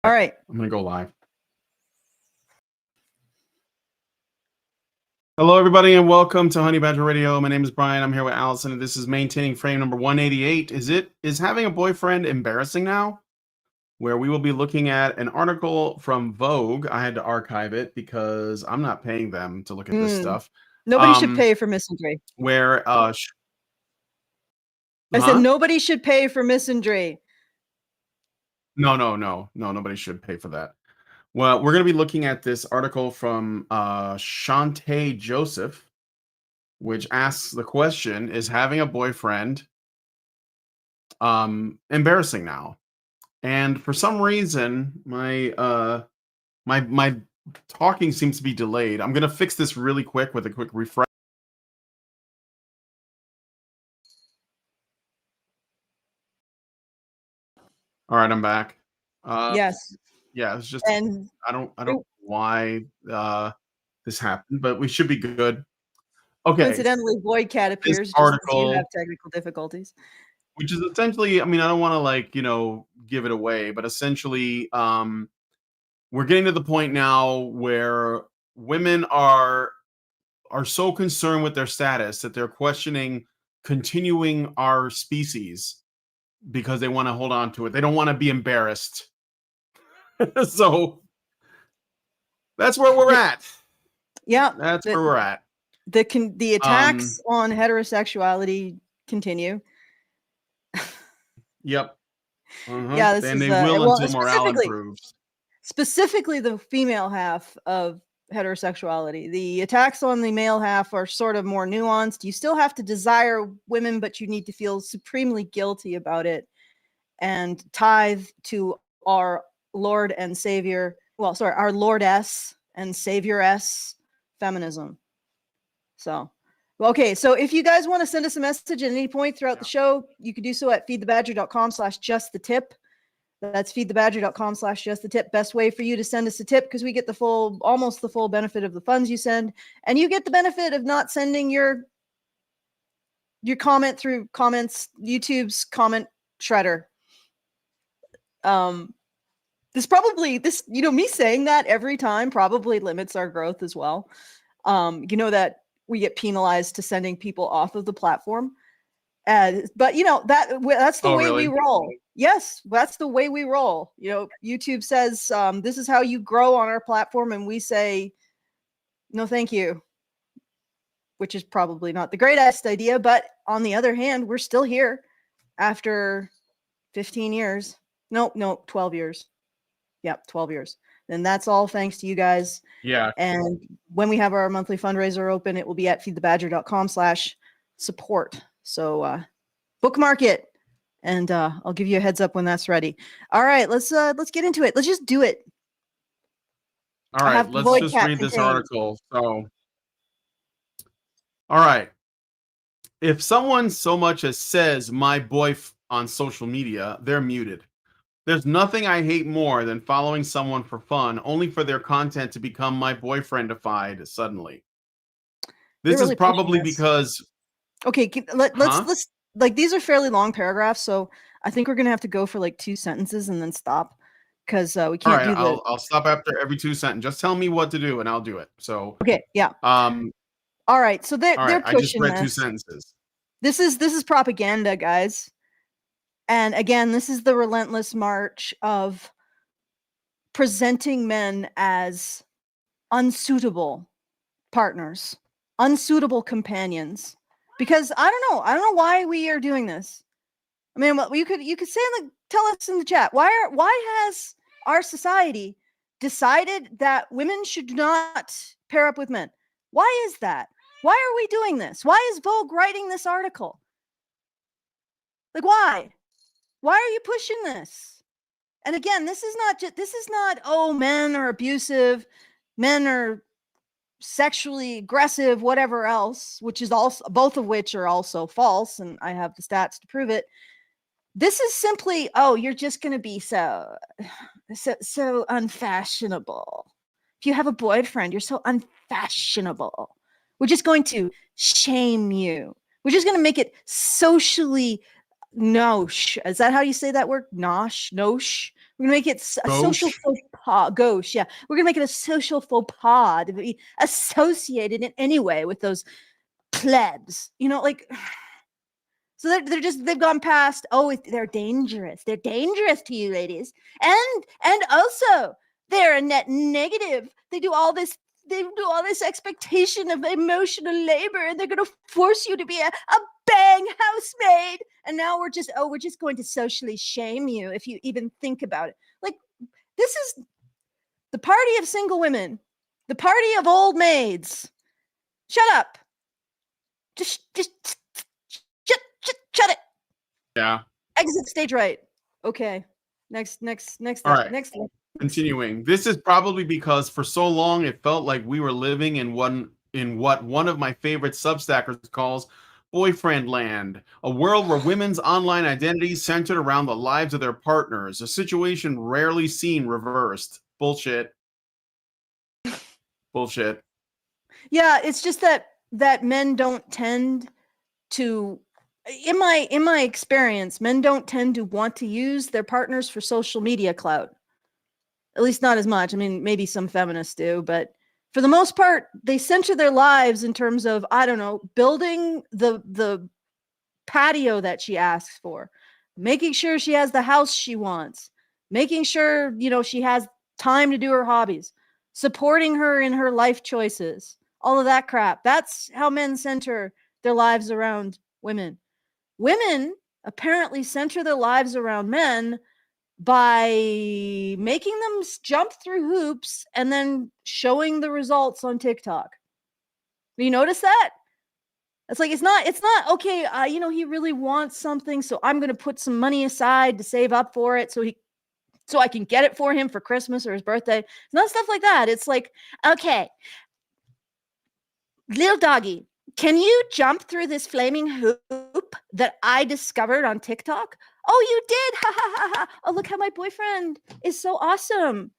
All right. I'm going to go live. Hello, everybody, and welcome to Honey Badger Radio. My name is Brian. I'm here with Allison, and this is Maintaining Frame number 188. Is having a boyfriend embarrassing now? Where we will be looking at an article from Vogue. I had to archive it because I'm not paying them to look at this stuff. Nobody should pay for misandry. Where I said nobody should pay for misandry. No, nobody should pay for that. Well, we're going to be looking at this article from Shantae Joseph, which asks the question, is having a boyfriend embarrassing now? And for some reason, my talking seems to be delayed. I'm going to fix this really quick with a quick refresh. All right, I'm back. Yes. Yeah, it's just I don't know why this happened, but we should be good. Okay. Coincidentally, Void Cat appears just article, as you have technical difficulties. Which is essentially, I mean, I don't want to give it away, but essentially, we're getting to the point now where women are so concerned with their status that they're questioning continuing our species because they want to hold on to it. They don't want to be embarrassed. So that's where we're at. Yeah, that's where we're at. The attacks on heterosexuality continue. Yep. Yeah, this and is, they will until morale improves. Specifically, the female half of heterosexuality. The attacks on the male half are sort of more nuanced. You still have to desire women, but you need to feel supremely guilty about it and tithe to our Lord and Savior. Well, sorry, our Lordess and Savioress feminism. So, okay. So if you guys want to send us a message at any point throughout the show, you can do so at feedthebadger.com/justthetip. That's feedthebadger.com/justthetip. Best way for you to send us a tip, because we get almost the full benefit of the funds you send, and you get the benefit of not sending your comment through YouTube's comment shredder. This me saying that every time probably limits our growth as well. That we get penalized to sending people off of the platform. But that's the way we roll. Yes, that's the way we roll. YouTube says this is how you grow on our platform, and we say no thank you, which is probably not the greatest idea. But on the other hand, we're still here after 15 years. No, 12 years. Yep, 12 years. And that's all thanks to you guys. Yeah. And when we have our monthly fundraiser open, it will be at feedthebadger.com/support. So bookmark it, and I'll give you a heads up when that's ready. All right, let's get into it. Let's just do it. All right, let's just read this article. So, all right. If someone so much as says my boy on social media, they're muted. There's nothing I hate more than following someone for fun, only for their content to become my boyfriendified suddenly. This really is probably because. Okay, let's these are fairly long paragraphs, so I think we're gonna have to go for like 2 sentences and then stop, because we can't do that. I'll stop after every 2 sentences. Just tell me what to do and I'll do it. So okay, yeah. All right, so they're pushing. I just read 2 sentences. This is propaganda, guys. And again, this is the relentless march of presenting men as unsuitable partners, unsuitable companions. Because I don't know why we are doing this. I mean, you could say tell us in the chat, why has our society decided that women should not pair up with men? Why is that? Why are we doing this? Why is Vogue writing this article? Like, why? Why are you pushing this? And again, this is not, oh, men are abusive, men are sexually aggressive, whatever else, which is also, both of which are also false, and I have the stats to prove it. This is simply, oh, you're just going to be so unfashionable. If you have a boyfriend, you're so unfashionable. We're just going to shame you. We're just going to make it socially nosh. Is that how you say that word? Nosh? We're gonna make it a Gauche? social faux pas. Gauche, yeah. We're gonna make it a social faux pas to be associated in any way with those plebs. You know, like, so they've gone past, oh, they're dangerous. They're dangerous to you, ladies. And also they're a net negative. They do all this expectation of emotional labor, and they're going to force you to be a bang housemaid. And now we're just going to socially shame you if you even think about it. Like, this is the party of single women, the party of old maids. Shut up. Just shut it. Yeah. Exit stage right. Okay. Next. All right. Continuing. This is probably because for so long it felt like we were living in what one of my favorite Substackers calls boyfriend land, a world where women's online identities centered around the lives of their partners, a situation rarely seen reversed. Bullshit. Bullshit. Yeah, it's just that men don't tend to, in my experience, men don't tend to want to use their partners for social media clout. At least not as much. I mean, maybe some feminists do, but for the most part, they center their lives in terms of, I don't know, building the patio that she asks for, making sure she has the house she wants, making sure, she has time to do her hobbies, supporting her in her life choices, all of that crap. That's how men center their lives around women. Women apparently center their lives around men by making them jump through hoops and then showing the results on TikTok. You notice that? It's like, it's not okay. He really wants something, so I'm going to put some money aside to save up for it so I can get it for him for Christmas or his birthday. It's not stuff like that. It's like, okay, little doggy, can you jump through this flaming hoop that I discovered on TikTok? Oh, you did. Ha ha ha ha. Oh, look how my boyfriend is so awesome.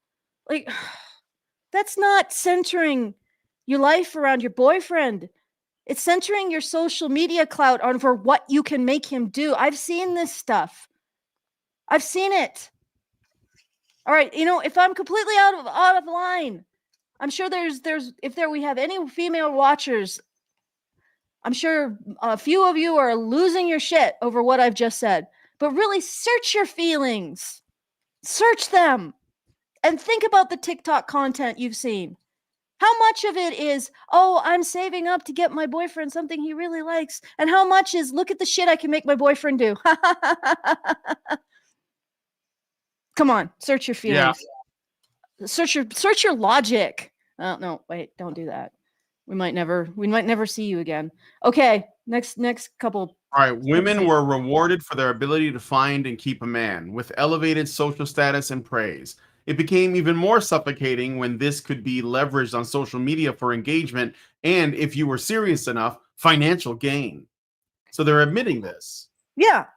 Like, that's not centering your life around your boyfriend. It's centering your social media clout on for what you can make him do. I've seen this stuff. I've seen it. All right, if I'm completely out of line, I'm sure we have any female watchers, I'm sure a few of you are losing your shit over what I've just said. But really search your feelings. Search them. And think about the TikTok content you've seen. How much of it is, oh, I'm saving up to get my boyfriend something he really likes? And how much is, look at the shit I can make my boyfriend do? Come on, search your feelings. Yeah. Search your logic. Oh, no, wait, don't do that. We might never see you again. Okay, next couple. All right, women were rewarded for their ability to find and keep a man with elevated social status and praise. It became even more suffocating when this could be leveraged on social media for engagement and, if you were serious enough, financial gain. So they're admitting this. Yeah,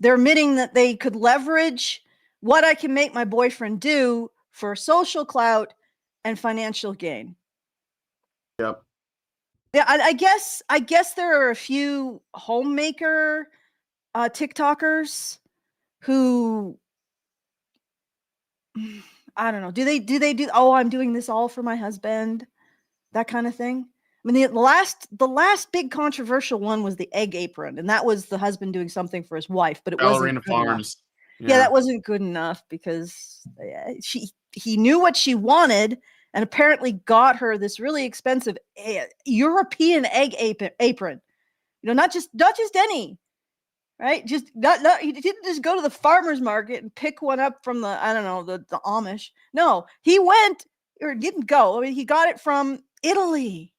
they're admitting that they could leverage what I can make my boyfriend do for social clout and financial gain. Yep. Yeah, I guess there are a few homemaker TikTokers who, I don't know. Do they do? Oh, I'm doing this all for my husband, that kind of thing. I mean, the last big controversial one was the egg apron, and that was the husband doing something for his wife, but it wasn't good enough. Yeah, that wasn't good enough because he knew what she wanted and apparently got her this really expensive European egg apron. Not just any. Right? Just not he didn't just go to the farmer's market and pick one up from the, I don't know, the Amish. No, he went, or didn't go. I mean, he got it from Italy.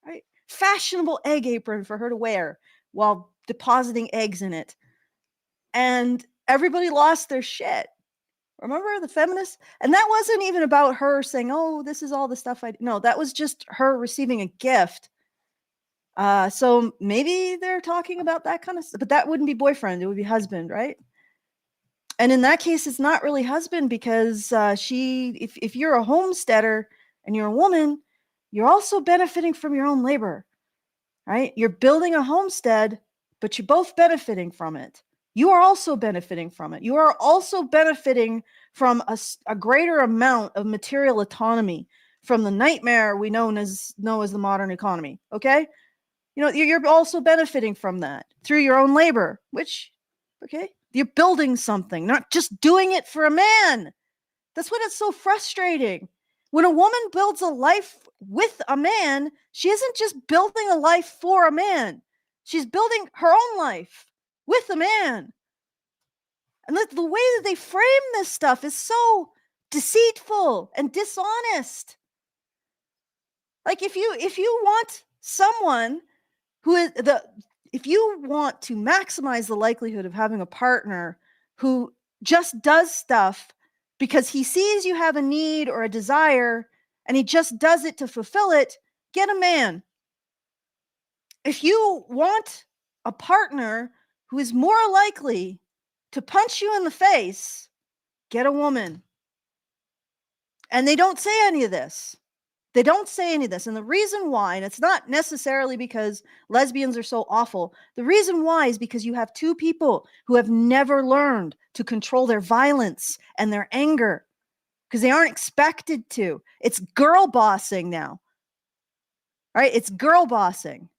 Right? Fashionable egg apron for her to wear while depositing eggs in it. And everybody lost their shit. Remember the feminists? And that wasn't even about her saying, "Oh, this is all the stuff I do." No, that was just her receiving a gift. So maybe they're talking about that kind of stuff, but that wouldn't be boyfriend. It would be husband, right? And in that case, it's not really husband because if you're a homesteader and you're a woman, you're also benefiting from your own labor, right? You're building a homestead, but you're both benefiting from it. you are also benefiting from it. You are also benefiting from a greater amount of material autonomy from the nightmare we know as the modern economy. Okay? You're also benefiting from that through your own labor, which, okay, you're building something, not just doing it for a man. That's what it's so frustrating. When a woman builds a life with a man, she isn't just building a life for a man. She's building her own life with a man. And the way that they frame this stuff is so deceitful and dishonest. Like if you want someone if you want to maximize the likelihood of having a partner who just does stuff because he sees you have a need or a desire and he just does it to fulfill it, get a man. If you want a partner who is more likely to punch you in the face, get a woman. And they don't say any of this. They don't say any of this. And the reason why, and it's not necessarily because lesbians are so awful, the reason why is because you have two people who have never learned to control their violence and their anger because they aren't expected to. It's girl bossing now. Right? It's girl bossing.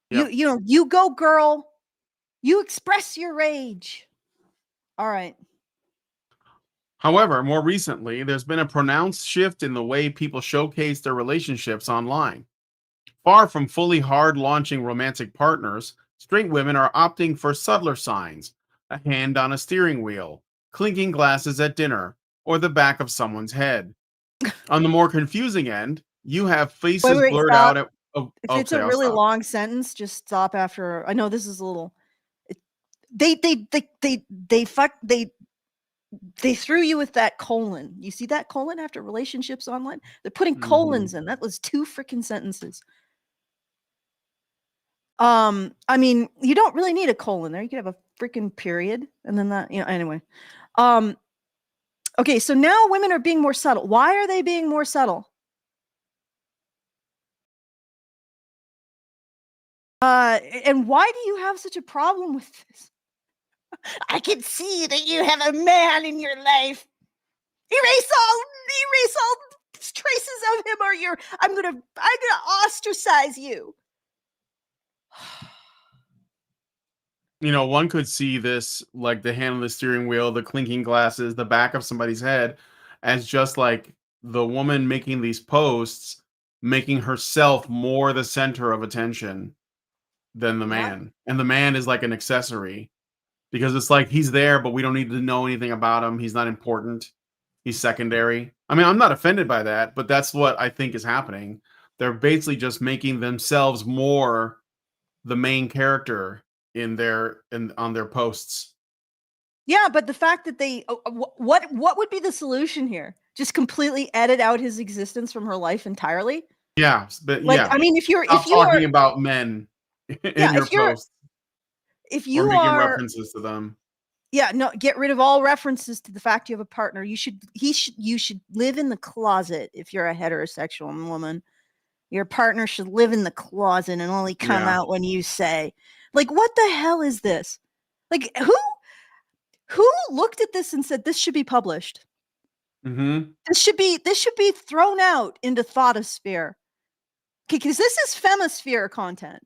Yep. You go girl. You express your rage. All right. However, more recently, there's been a pronounced shift in the way people showcase their relationships online. Far from fully hard launching romantic partners, straight women are opting for subtler signs: a hand on a steering wheel, clinking glasses at dinner, or the back of someone's head. On the more confusing end, you have faces blurred stop. out at. Oh, if it's a really long sentence, just stop after. I know this is a little. They threw you with that colon. You see that colon after relationships online? They're putting colons in. That was 2 freaking sentences. I mean, you don't really need a colon there. You could have a freaking period and then that, anyway. Okay, so now women are being more subtle. Why are they being more subtle? And why do you have such a problem with this? I can see that you have a man in your life. Erase all traces of him, or I'm gonna ostracize you. One could see this, like the hand on the steering wheel, the clinking glasses, the back of somebody's head, as just like the woman making these posts, making herself more the center of attention than the man. And the man is like an accessory because it's like he's there, but we don't need to know anything about him. He's not important. He's secondary. I mean, I'm not offended by that, but that's what I think is happening. They're basically just making themselves more the main character on their posts. Yeah, but the fact that they what would be the solution here? Just completely edit out his existence from her life entirely? Yeah, but I mean, if you're talking about men in your posts. If you or making are references to them. Yeah, no, get rid of all references to the fact you have a partner. You should live in the closet if you're a heterosexual woman. Your partner should live in the closet and only come out when you say. Like, what the hell is this? Like, who looked at this and said this should be published? Mm-hmm. This should be thrown out into Thotosphere. Okay, because this is Femisphere content,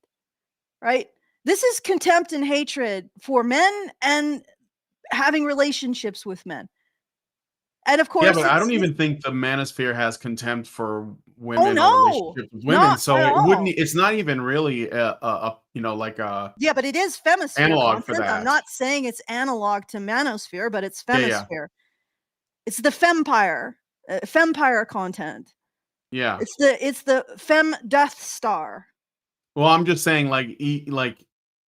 right? This is contempt and hatred for men and having relationships with men. And of course, yeah, but I don't even think the Manosphere has contempt for women or relationships with women. So it wouldn't. It's not even really like a. Yeah, but it is Femisphere analog content. for that. I'm not saying it's analog to Manosphere, but it's Femisphere. Yeah. It's the Fempire content. Yeah, it's the Fem Death Star. Well, I'm just saying, like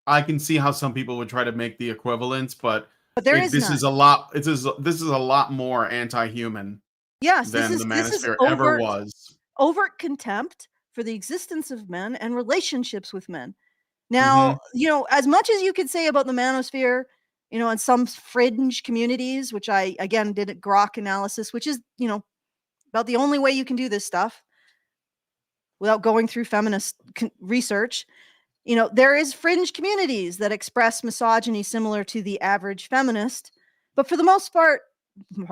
I can see how some people would try to make the equivalence, but this is a lot. This is a lot more anti-human. Yes, than this the is Manosphere ever was. Overt contempt for the existence of men and relationships with men. Now, as much as you could say about the Manosphere, in some fringe communities, which I again did a grok analysis, which is about the only way you can do this stuff without going through feminist research. You know, there is fringe communities that express misogyny similar to the average feminist, but for the most part, the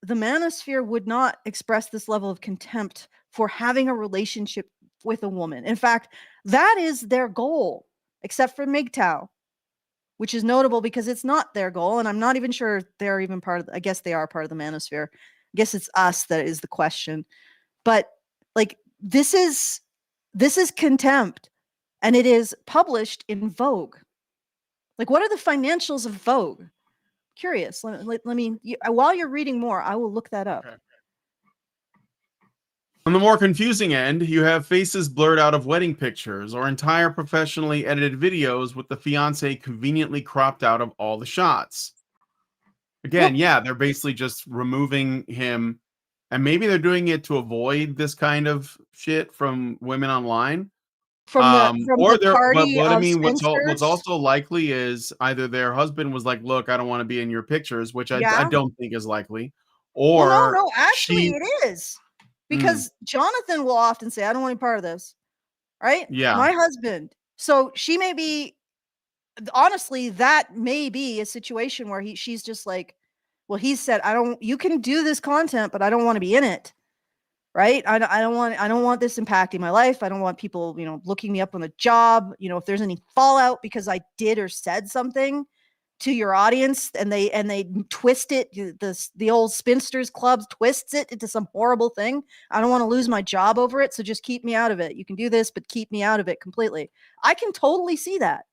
manosphere would not express this level of contempt for having a relationship with a woman. In fact, that is their goal, except for MGTOW, which is notable because it's not their goal, and I'm not even sure they're even part of I guess they are part of the manosphere. I guess it's us that is the question. But like this is Contempt, and it is published in Vogue. Like, what are the financials of Vogue? Curious. Let me, while you're reading more, I will look that up. Okay. On the more confusing end, you have faces blurred out of wedding pictures or entire professionally edited videos with the fiance conveniently cropped out of all the shots. Again, Well, yeah, they're basically just removing him, and maybe they're doing it to avoid this kind of shit from women online. from Or the they're party but I of mean, what's spinsters. also likely is either their husband was like, "Look, I don't want to be in your pictures," which I Yeah. don't think is likely, Well, or no, actually she. it is. Mm, Because Jonathan will often say, I don't want any part of this. Right? yeah, My husband. So she may be, honestly, that may be a situation where she's just like, well, he said, you can do this content, but I don't want to be in it. Right? I don't want this impacting my life. I don't want people, looking me up on the job. If there's any fallout because I did or said something to your audience, and they twist it, the old spinsters club twists it into some horrible thing. I don't want to lose my job over it, so just keep me out of it. You can do this, but keep me out of it completely. I can totally see that,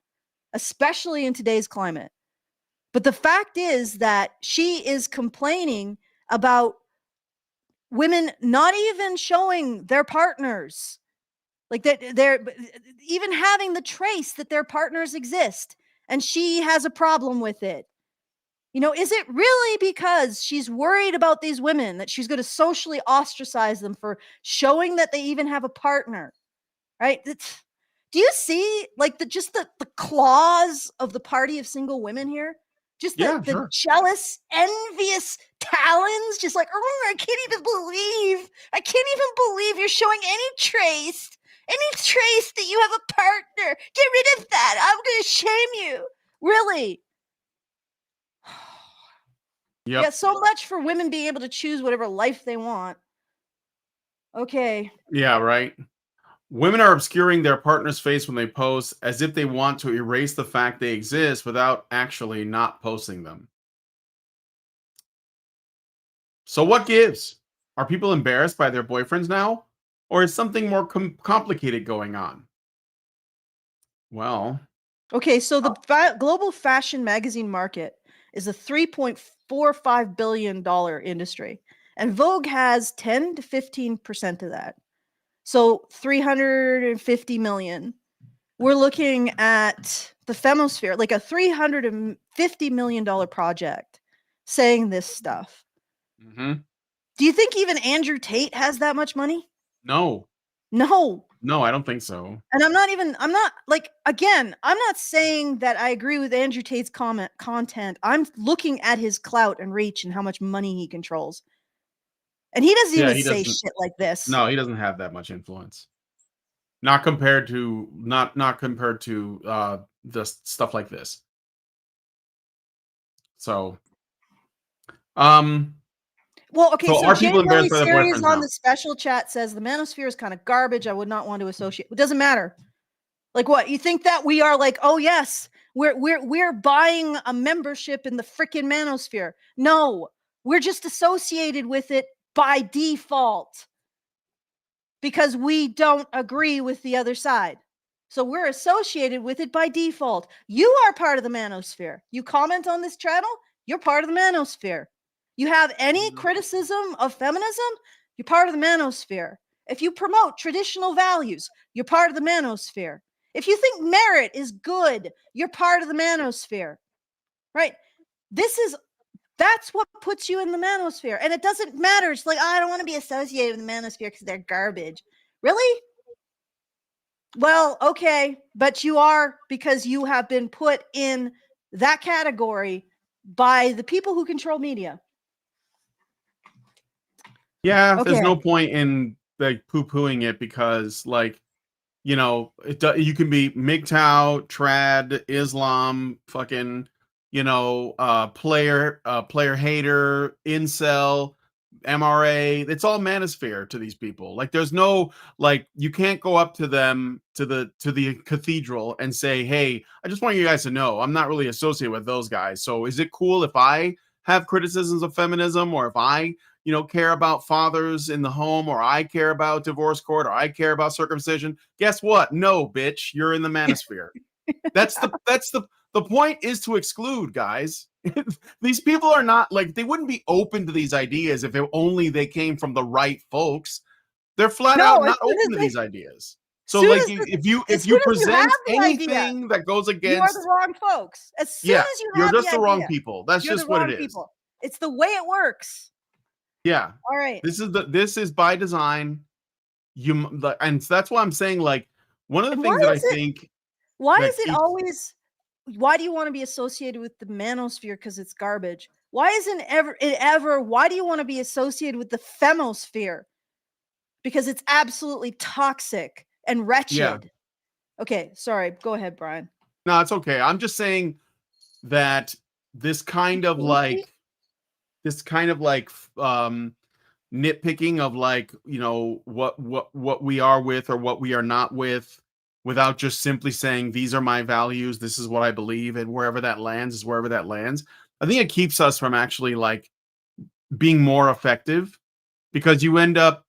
especially in today's climate. But the fact is that she is complaining about women not even showing their partners, like that they're even having the trace that their partners exist, and she has a problem with it. Is it really because she's worried about these women that she's going to socially ostracize them for showing that they even have a partner? Right? Do you see like the claws of the party of single women here? Just the yeah, sure. jealous, envious talons, just like, oh, I can't even believe you're showing any trace that you have a partner. Get rid of that. I'm going to shame you. Really? Yep. Yeah, so much for women being able to choose whatever life they want. Okay. Yeah, right. Women are obscuring their partner's face when they post as if they want to erase the fact they exist without actually not posting them. So what gives? Are people embarrassed by their boyfriends now? Or is something more complicated going on? Well, Okay, so the global fashion magazine market is a $3.45 billion industry, and Vogue has 10 to 15% of that. So 350 million. We're looking at the Femisphere, like a $350 million project saying this stuff. mhm. Do you think even Andrew Tate has that much money? No. No. No, I don't think so. And I'm not like, again, I'm not saying that I agree with Andrew Tate's content. I'm looking at his clout and reach and how much money he controls. And he doesn't Yeah, even he say doesn't. shit like this. No, he doesn't have that much influence. Not compared to just stuff like this. So, um Well, okay, so so are Jay people Really embarrassed by their Serious boyfriends on now? the special chat says the manosphere is kind of garbage. I would not want to associate. It doesn't matter. Like what? You think that we are like, oh yes, we're buying a membership in the freaking manosphere. No, we're just associated with it by default because we don't agree with the other side. So we're associated with it by default. You are part of the manosphere. You comment on this channel, you're part of the manosphere. You have any Mhm. criticism of feminism, you're part of the manosphere. If you promote traditional values, you're part of the manosphere. If you think merit is good, you're part of the manosphere. Right? That's what puts you in the manosphere. And it doesn't matter. It's like, oh, I don't want to be associated with the manosphere because they're garbage. Really? Well, okay, but you are, because you have been put in that category by the people who control media. Yeah, there's Okay. no point in like poo-pooing it because like You know, you can be MGTOW, trad, Islam, fucking, player hater, incel, MRA. It's all manosphere to these people. Like, there's no, like, you can't go up to them, to the cathedral, and say, hey, I just want you guys to know I'm not really associated with those guys. So is it cool if I have criticisms of feminism, or if I care about fathers in the home, or I care about divorce court, or I care about circumcision? Guess what? No, bitch, you're in the manosphere. That's the point, is to exclude, guys. These people are not, like, they wouldn't be open to these ideas if only they came from the right folks. They're flat out No, not open to these ideas. So, soon like, as if as you soon as you have present the idea, anything that goes you are the against, wrong folks. As soon yeah, as you you're have the just the wrong idea, people. That's you're the just what it wrong is. people. It's the way it works. Yeah. All right. This is by design. And that's why I'm saying, like, one of the And things that I think why that is it keeps, always, why do you want to be associated with the manosphere because it's garbage? Why isn't why do you want to be associated with the femosphere? Because it's absolutely toxic and wretched. yeah. Okay, sorry. Go ahead, Brian. No, it's okay. I'm just saying that this kind of like this kind of like nitpicking of, like, what we are with or what we are not with, without just simply saying these are my values, this is what I believe, and wherever that lands is wherever that lands. I think it keeps us from actually, like, being more effective, because you end up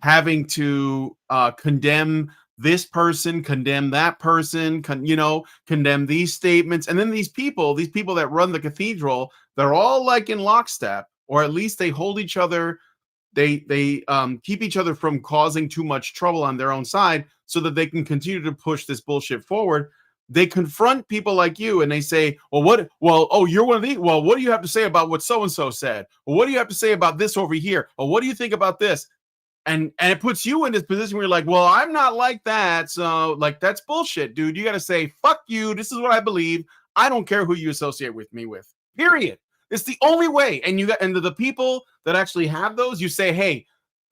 having to condemn this person, condemn that person, condemn these statements, and then these people that run the cathedral, they're all, like, in lockstep, or at least they hold each other. They keep each other from causing too much trouble on their own side, so that they can continue to push this bullshit forward. They confront people like you, and they say, well, oh, you're one of these. Well, what do you have to say about what so and so said? Well, what do you have to say about this over here? Well, what do you think about this? And it puts you in this position where you're like, well, I'm not like that, so, like, that's bullshit, dude. You got to say, fuck you, this is what I believe. I don't care who you associate with me with, period. It's the only way. And the people that actually have those, you say, hey,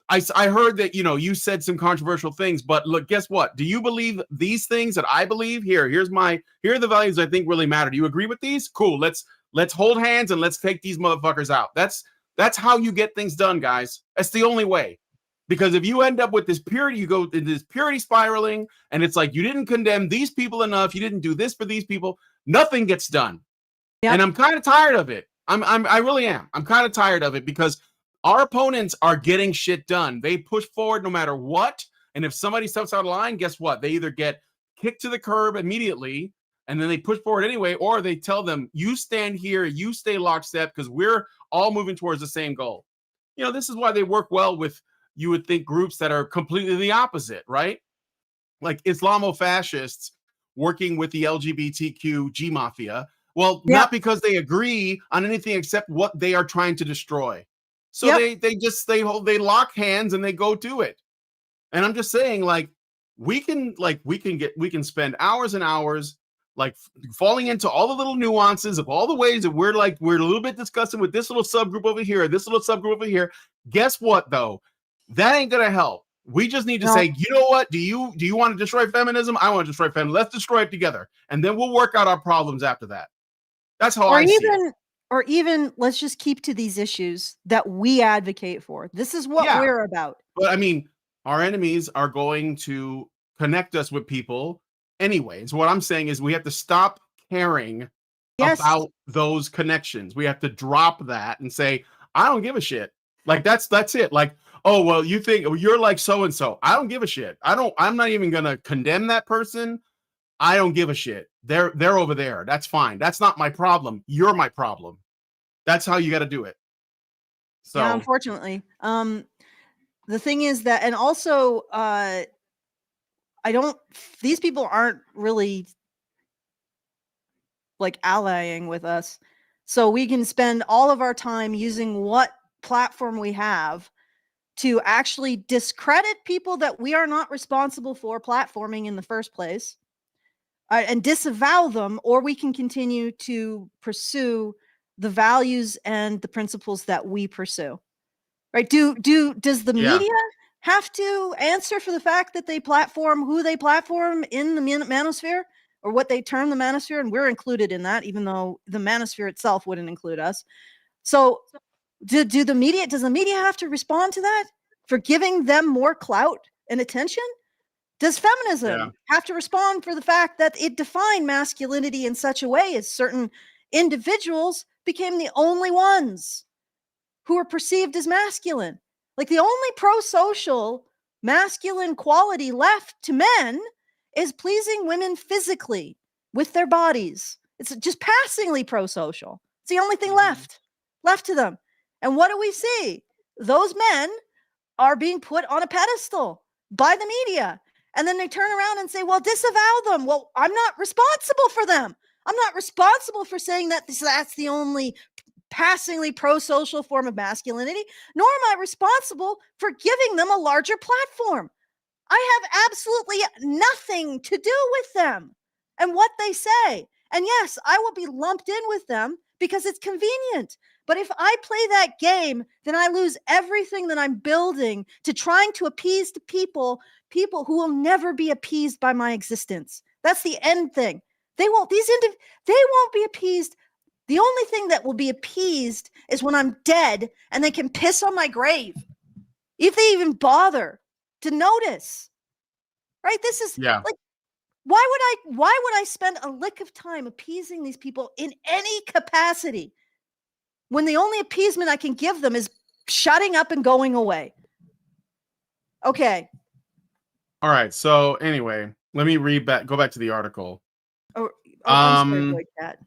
I heard that you said some controversial things, but look, guess what? Do you believe these things that I believe? Here are the values I think really matter. Do you agree with these? Cool. Let's hold hands and let's take these motherfuckers out. That's how you get things done, guys. That's the only way. Because if you end up with this purity, you go into this purity spiraling, and it's like, you didn't condemn these people enough, you didn't do this for these people, nothing gets done. Yep. And I'm kind of tired of it. I really am. I'm kind of tired of it, because our opponents are getting shit done. They push forward no matter what. And if somebody steps out of line, guess what? They either get kicked to the curb immediately, and then they push forward anyway, or they tell them, you stand here, you stay lockstep, because we're all moving towards the same goal. This is why they work well with, you would think, groups that are completely the opposite, right? Like Islamo-fascists working with the LGBTQ G mafia. Well, not because they agree on anything except what they are trying to destroy. So they lock hands and they go do it. And I'm just saying, like, we can spend hours and hours, like, falling into all the little nuances of all the ways that we're a little bit discussing with this little subgroup over here, or this little subgroup over here. Guess what, though? That ain't gonna help. We just need to say, you know what? Do you want to destroy feminism? I want to destroy feminism. Let's destroy it together, and then we'll work out our problems after that. That's how I see it. Or even let's just keep to these issues that we advocate for. This is what we're about. But I mean, our enemies are going to connect us with people anyway. So what I'm saying is, we have to stop caring about those connections. We have to drop that and say, I don't give a shit. Like, that's it. Like, oh, well, you think you're like so and so. I don't give a shit. I'm not even gonna condemn that person. I don't give a shit. They're over there. That's fine. That's not my problem. You're my problem. That's how you got to do it. So yeah, unfortunately. The thing is that, and also, these people aren't really, like, allying with us. So we can spend all of our time using what platform we have to actually discredit people that we are not responsible for platforming in the first place, and disavow them, or we can continue to pursue the values and the principles that we pursue. Right? Does the yeah. media have to answer for the fact that they platform who they platform in the manosphere, or what they term the manosphere, and we're included in that, even though the manosphere itself wouldn't include us. So does the media have to respond to that for giving them more clout and attention? Does feminism have to respond for the fact that it defined masculinity in such a way as certain individuals became the only ones who were perceived as masculine? Like, the only pro-social masculine quality left to men is pleasing women physically with their bodies. It's just passingly pro-social. It's the only thing left to them. And what do we see? Those men are being put on a pedestal by the media. And then they turn around and say, well, disavow them. Well, I'm not responsible for them. I'm not responsible for saying that that's the only passingly pro-social form of masculinity, nor am I responsible for giving them a larger platform. I have absolutely nothing to do with them and what they say. And yes, I will be lumped in with them because it's convenient. But if I play that game, then I lose everything that I'm building to trying to appease the people who will never be appeased by my existence. That's the end thing. They won't be appeased. The only thing that will be appeased is when I'm dead and they can piss on my grave, if they even bother to notice. Right? This is like, why would I spend a lick of time appeasing these people in any capacity when the only appeasement I can give them is shutting up and going away? Okay. All right. So anyway, let me go back to the article. Oh, I'm sorry, boy cat.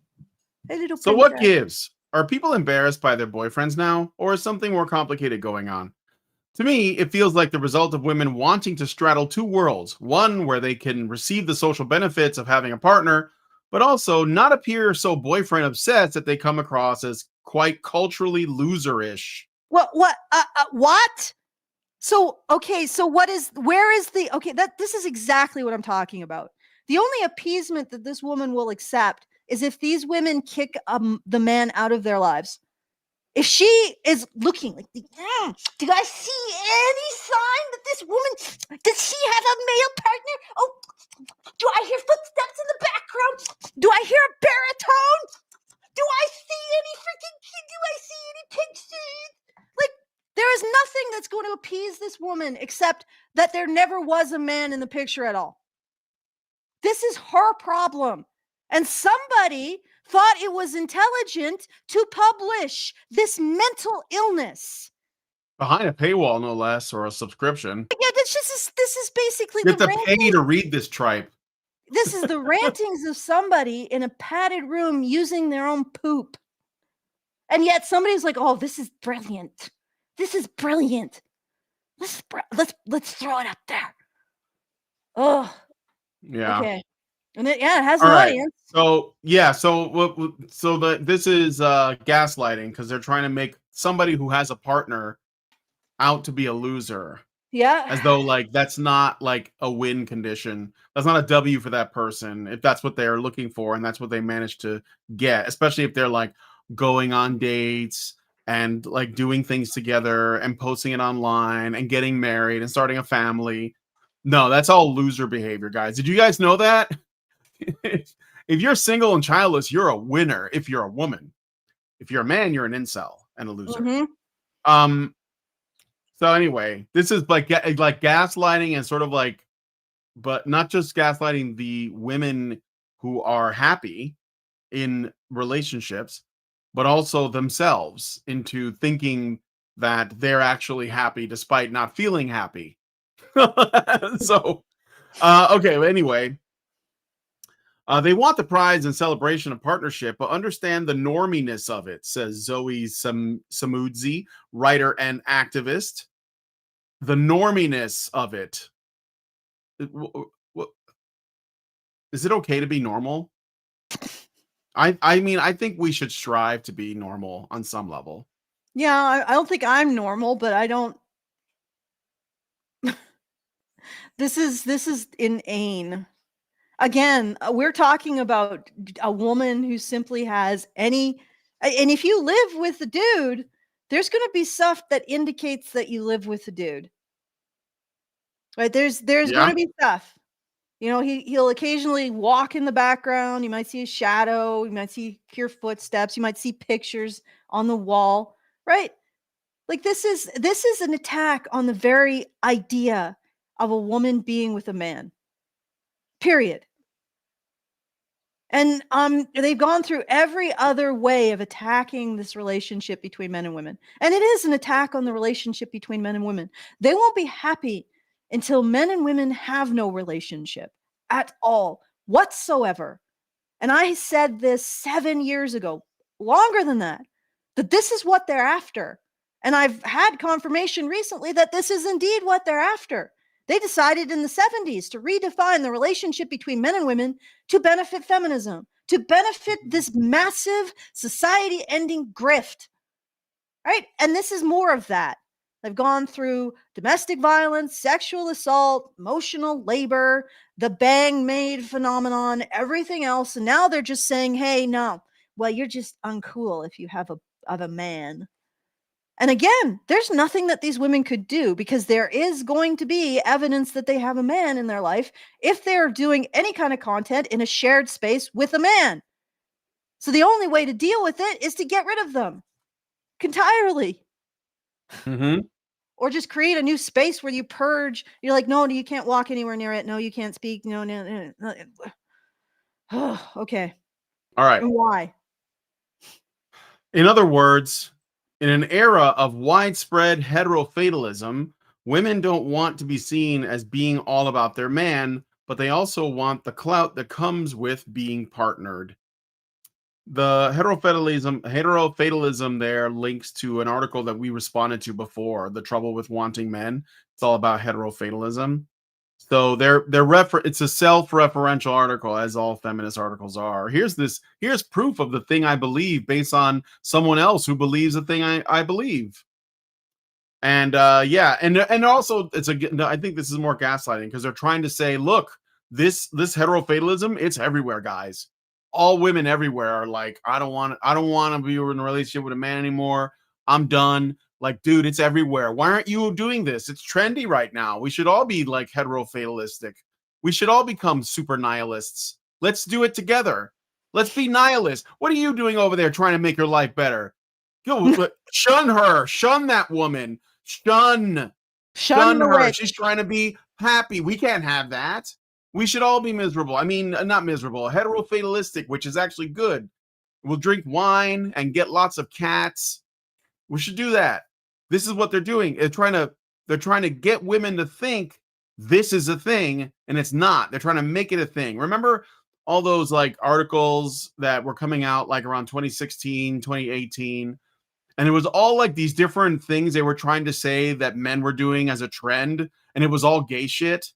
Hey, little so what cat. gives? Are people embarrassed by their boyfriends now, or is something more complicated going on? To me, it feels like the result of women wanting to straddle two worlds, one where they can receive the social benefits of having a partner, but also not appear so boyfriend obsessed that they come across as quite culturally loserish. What? So, okay, so this is exactly what I'm talking about. The only appeasement that this woman will accept is if these women kick the man out of their lives. If she is looking like, do I see any sign that this woman, does she have a male partner? Oh, do I hear footsteps in the background? Do I hear a baritone? Do I see any pig seed? Like, there is nothing that's going to appease this woman except that there never was a man in the picture at all. This is her problem. And somebody thought it was intelligent to publish this mental illness behind a paywall, no less, or a subscription. Yeah, this is basically you have to pay to read this tripe. This is the rantings of somebody in a padded room using their own poop. And yet somebody's like, "Oh, this is brilliant. This is brilliant. Let's throw it up there." Oh, yeah. Okay. And it has an audience. So this is gaslighting, because they're trying to make somebody who has a partner out to be a loser. Yeah. As though like that's not like a win condition. That's not a W for that person if that's what they're looking for and that's what they managed to get, especially if they're like going on dates and like doing things together and posting it online and getting married and starting a family. No, that's all loser behavior, guys. Did you guys know that? If you're single and childless, you're a winner if you're a woman. If you're a man, you're an incel and a loser. Mm-hmm. So anyway, this is like gaslighting and sort of like, but not just gaslighting the women who are happy in relationships, but also themselves into thinking that they're actually happy despite not feeling happy. So, okay, anyway. They want the prize and celebration of partnership, but understand the norminess of it, says Zoe Samudzi, writer and activist. The norminess of it. Is it okay to be normal? I mean, I think we should strive to be normal on some level. Yeah, I don't think I'm normal, but I don't. This is inane. Again, we're talking about a woman who simply has and if you live with a dude, there's going to be stuff that indicates that you live with a dude. Right? There's going to be stuff. You know, he'll occasionally walk in the background. You might see a shadow. You might hear footsteps. You might see pictures on the wall. Right? Like this is an attack on the very idea of a woman being with a man. Period. And they've gone through every other way of attacking this relationship between men and women. And it is an attack on the relationship between men and women. They won't be happy until men and women have no relationship at all whatsoever. And I said this 7 years ago, longer than that this is what they're after. And I've had confirmation recently that this is indeed what they're after. They decided in the 70s to redefine the relationship between men and women to benefit feminism, to benefit this massive society-ending grift, right? And this is more of that. They've gone through domestic violence, sexual assault, emotional labor, the bang maid phenomenon, everything else. And now they're just saying, hey, no, well, you're just uncool if you have a man. And again, there's nothing that these women could do because there is going to be evidence that they have a man in their life if they're doing any kind of content in a shared space with a man. So the only way to deal with it is to get rid of them entirely. Mm-hmm. Or just create a new space where you purge. You're like, no, you can't walk anywhere near it. No, you can't speak. No. Okay. All right. And why? In other words, in an era of widespread heterofatalism, women don't want to be seen as being all about their man, but they also want the clout that comes with being partnered. The heterofatalism there links to an article that we responded to before, The Trouble with Wanting Men. It's all about heterofatalism. So it's a self-referential article, as all feminist articles are. Here's proof of the thing I believe based on someone else who believes the thing I believe. And and also I think this is more gaslighting because they're trying to say, look, this heterofatalism, it's everywhere, guys. All women everywhere are like, I don't want to be in a relationship with a man anymore. I'm done. Like, dude, it's everywhere. Why aren't you doing this? It's trendy right now. We should all be like heterofatalistic. We should all become super nihilists. Let's do it together. Let's be nihilists. What are you doing over there trying to make your life better? Go shun her. Shun that woman. Shun her. Witch. She's trying to be happy. We can't have that. We should all be miserable. I mean, not miserable, heterofatalistic, which is actually good. We'll drink wine and get lots of cats. We should do that. This is what they're doing. They're trying to get women to think this is a thing, and it's not. They're trying to make it a thing. Remember all those like articles that were coming out like around 2016, 2018, and it was all like these different things they were trying to say that men were doing as a trend, and it was all gay shit.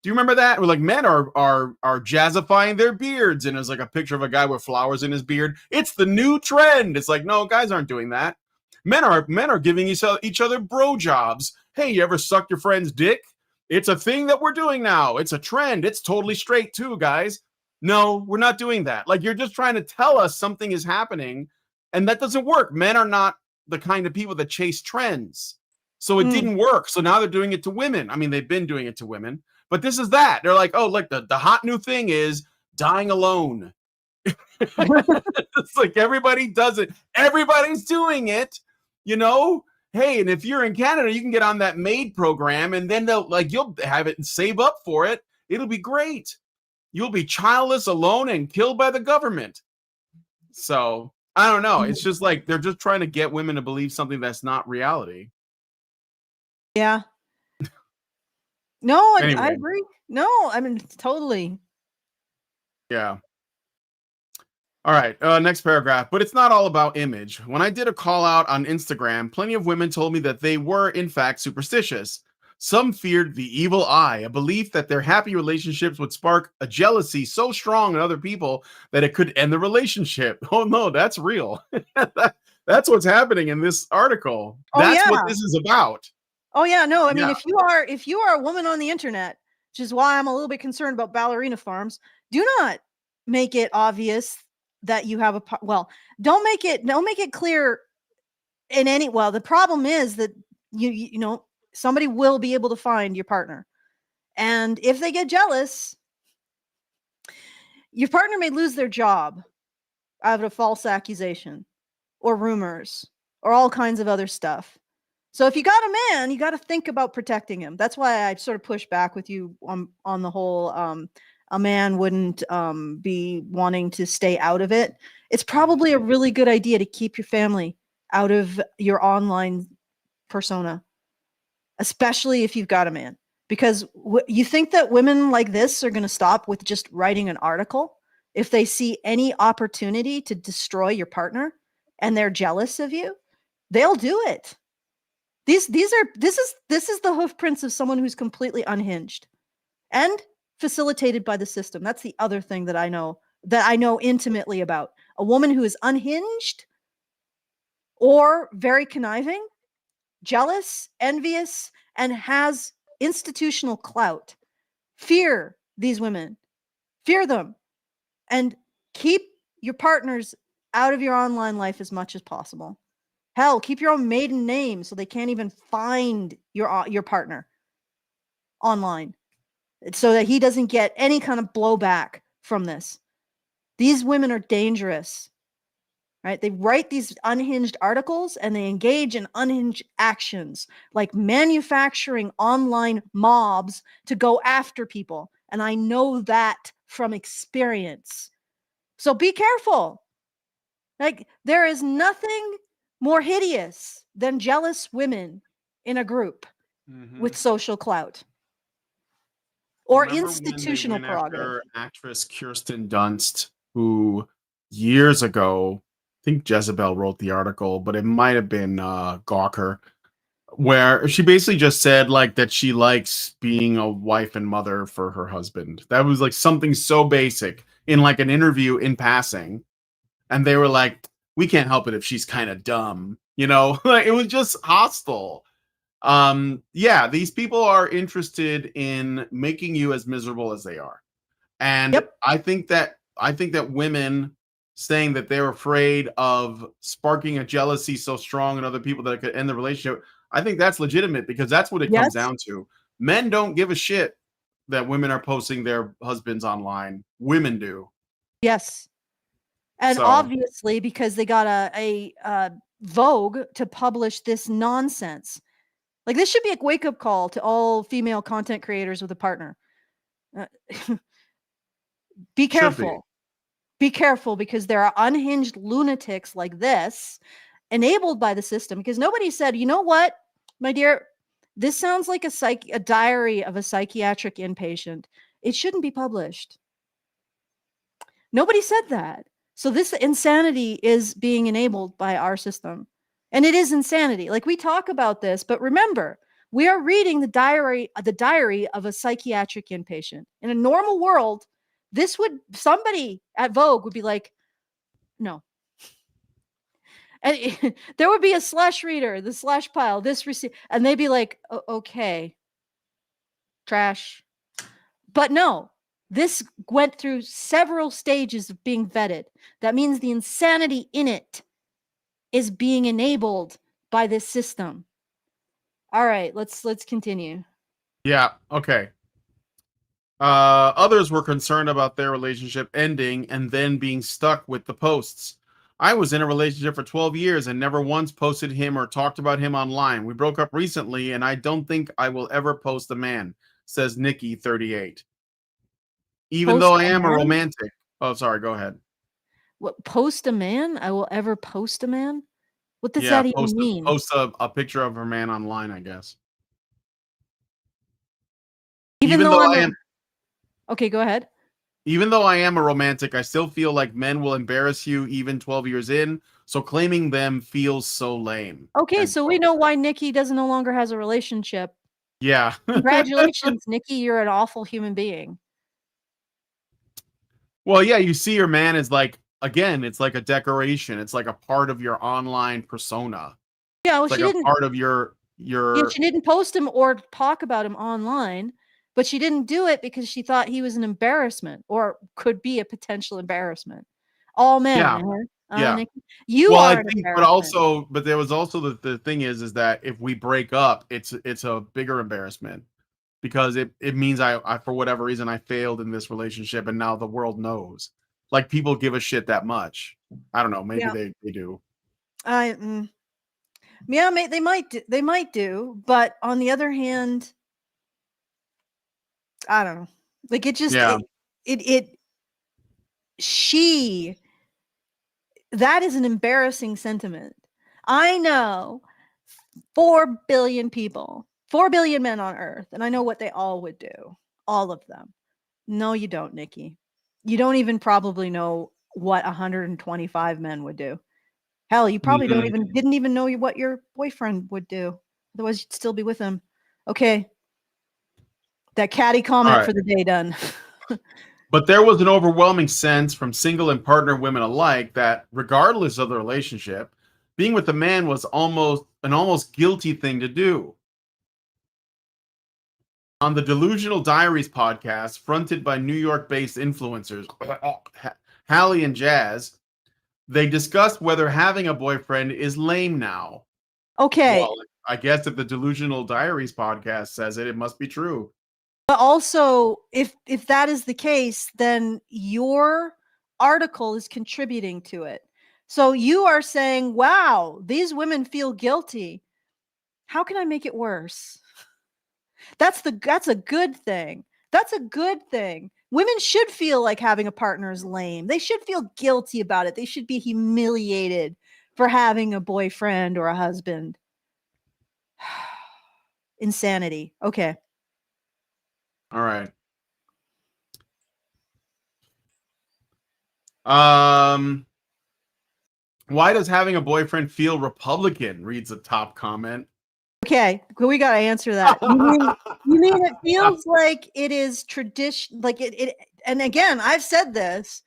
Do you remember that? We're like, men are jazzifying their beards, and it was like a picture of a guy with flowers in his beard. It's the new trend. It's like, no, guys aren't doing that. Men are giving each other bro jobs. Hey, you ever sucked your friend's dick? It's a thing that we're doing now. It's a trend. It's totally straight too, guys. No, we're not doing that. Like, you're just trying to tell us something is happening, and that doesn't work. Men are not the kind of people that chase trends. So it didn't work. So now they're doing it to women. I mean, they've been doing it to women, but this is that. They're like, oh, look, the hot new thing is dying alone. It's like everybody does it. Everybody's doing it, you know? Hey, and if you're in Canada, you can get on that MAID program, and then you'll have it and save up for it. It'll be great. You'll be childless, alone, and killed by the government. So I don't know. It's just like they're just trying to get women to believe something that's not reality. Yeah. No, Anyway. I agree. No, I mean, totally. Yeah. All right, next paragraph. But it's not all about image. When I did a call out on Instagram, plenty of women told me that they were, in fact, superstitious. Some feared the evil eye, a belief that their happy relationships would spark a jealousy so strong in other people that it could end the relationship. Oh, no, that's real. That's what's happening in this article. That's what this is about. Oh, yeah, no, I mean, if you are a woman on the internet, which is why I'm a little bit concerned about ballerina farms, do not make it obvious that you have don't make it clear in any, the problem is that you know, somebody will be able to find your partner. And if they get jealous, your partner may lose their job out of a false accusation or rumors or all kinds of other stuff. So if you got a man, you got to think about protecting him. That's why I sort of push back with you on the whole a man wouldn't be wanting to stay out of it. It's probably a really good idea to keep your family out of your online persona, especially if you've got a man. Because you think that women like this are going to stop with just writing an article if they see any opportunity to destroy your partner and they're jealous of you? They'll do it. This is the hoof prints of someone who's completely unhinged and facilitated by the system. That's the other thing that I know intimately about. A woman who is unhinged or very conniving, jealous, envious, and has institutional clout. Fear these women. Fear them. And keep your partners out of your online life as much as possible. Hell, keep your own maiden name so they can't even find your partner online, so that he doesn't get any kind of blowback from this. These women are dangerous, right? They write these unhinged articles and they engage in unhinged actions like manufacturing online mobs to go after people. And I know that from experience. So be careful. Like, there is nothing more hideous than jealous women in a group with social clout or Remember when they institutional went prerogative. after actress Kirsten Dunst, who years ago, I think Jezebel wrote the article, but it might have been Gawker, where she basically just said like that she likes being a wife and mother for her husband. That was like something so basic in like an interview in passing, and they were like, "We can't help it if she's kind of dumb," you know. Like it was just hostile. Yeah, these people are interested in making you as miserable as they are. And Yep. I think that women saying that they're afraid of sparking a jealousy so strong in other people that it could end the relationship, I think that's legitimate because that's what it comes Yes. down to. Men don't give a shit that women are posting their husbands online. Women do. Yes. And So, obviously, because they got a Vogue to publish this nonsense. Like, this should be a wake-up call to all female content creators with a partner. Uh, be should be. careful. Be careful, because there are unhinged lunatics like this enabled by the system, because nobody said, you know what, my dear, this sounds like a diary of a psychiatric inpatient. It shouldn't be published. Nobody said that. So this insanity is being enabled by our system. And it is insanity. Like, we talk about this, but remember, we are reading the diary of a psychiatric inpatient. In a normal world, somebody at Vogue would be like, no. And there would be a slash reader, the slash pile, this receipt, and they'd be like, okay, trash. But no, this went through several stages of being vetted. That means the insanity in it is being enabled by this system. All right, let's continue. Yeah, okay. Others were concerned about their relationship ending and then being stuck with the posts. I was in a relationship for 12 years and never once posted him or talked about him online. We broke up recently and I don't think I will ever post a man, says Nikki, 38. Even though Post I a am a man? romantic. Oh, sorry, go ahead. What, post a man? I will ever post a man? What does Yeah, that even mean? post a picture of her man online, I guess. Even Even though though I'm I a am Okay, go ahead. even though I am a romantic, I still feel like men will embarrass you even 12 years in, so claiming them feels so lame. Okay, End so we quote. know why Nikki doesn't no longer has a relationship. Yeah. Congratulations, Nikki, you're an awful human being. Well, yeah, you see your man as like again, it's like a decoration. It's like a part of your online persona. Yeah, well, It's like a part of your she didn't post him or talk about him online, but she didn't do it because she thought he was an embarrassment or could be a potential embarrassment. All men, yeah, yeah. Nikki? You Well, I are an think embarrassment. but there was also the thing is that if we break up, it's a bigger embarrassment. because it means I for whatever reason I failed in this relationship, and now the world knows. Like, people give a shit that much. I don't know. Maybe Yeah. they do. I yeah, they might do, but on the other hand, I don't know. Like it just Yeah. it she that is an embarrassing sentiment. I know 4 billion people, 4 billion men on earth, and I know what they all would do. All of them. No, you don't, Nikki. You don't even probably know what 125 men would do. Hell, you probably Mhm. didn't even know what your boyfriend would do. Otherwise, you'd still be with him. Okay, that catty All comment right. for the day done. But there was an overwhelming sense from single and partner women alike that, regardless of the relationship, being with a man was almost guilty thing to do. On the Delusional Diaries podcast, fronted by New York-based influencers Hallie and Jazz, they discussed whether having a boyfriend is lame now. Okay, Well, I guess if the Delusional Diaries podcast says it, it must be true. but also if that is the case, then your article is contributing to it. So you are saying, "Wow, these women feel guilty. How can I make it worse?" That's a good thing. That's a good thing. Women should feel like having a partner is lame. They should feel guilty about it. They should be humiliated for having a boyfriend or a husband. Insanity. Okay. All right. Um, why does having a boyfriend feel Republican? Reads the top comment. Okay. We got to answer that. You mean it feels like it is tradition like it and again, I've said this.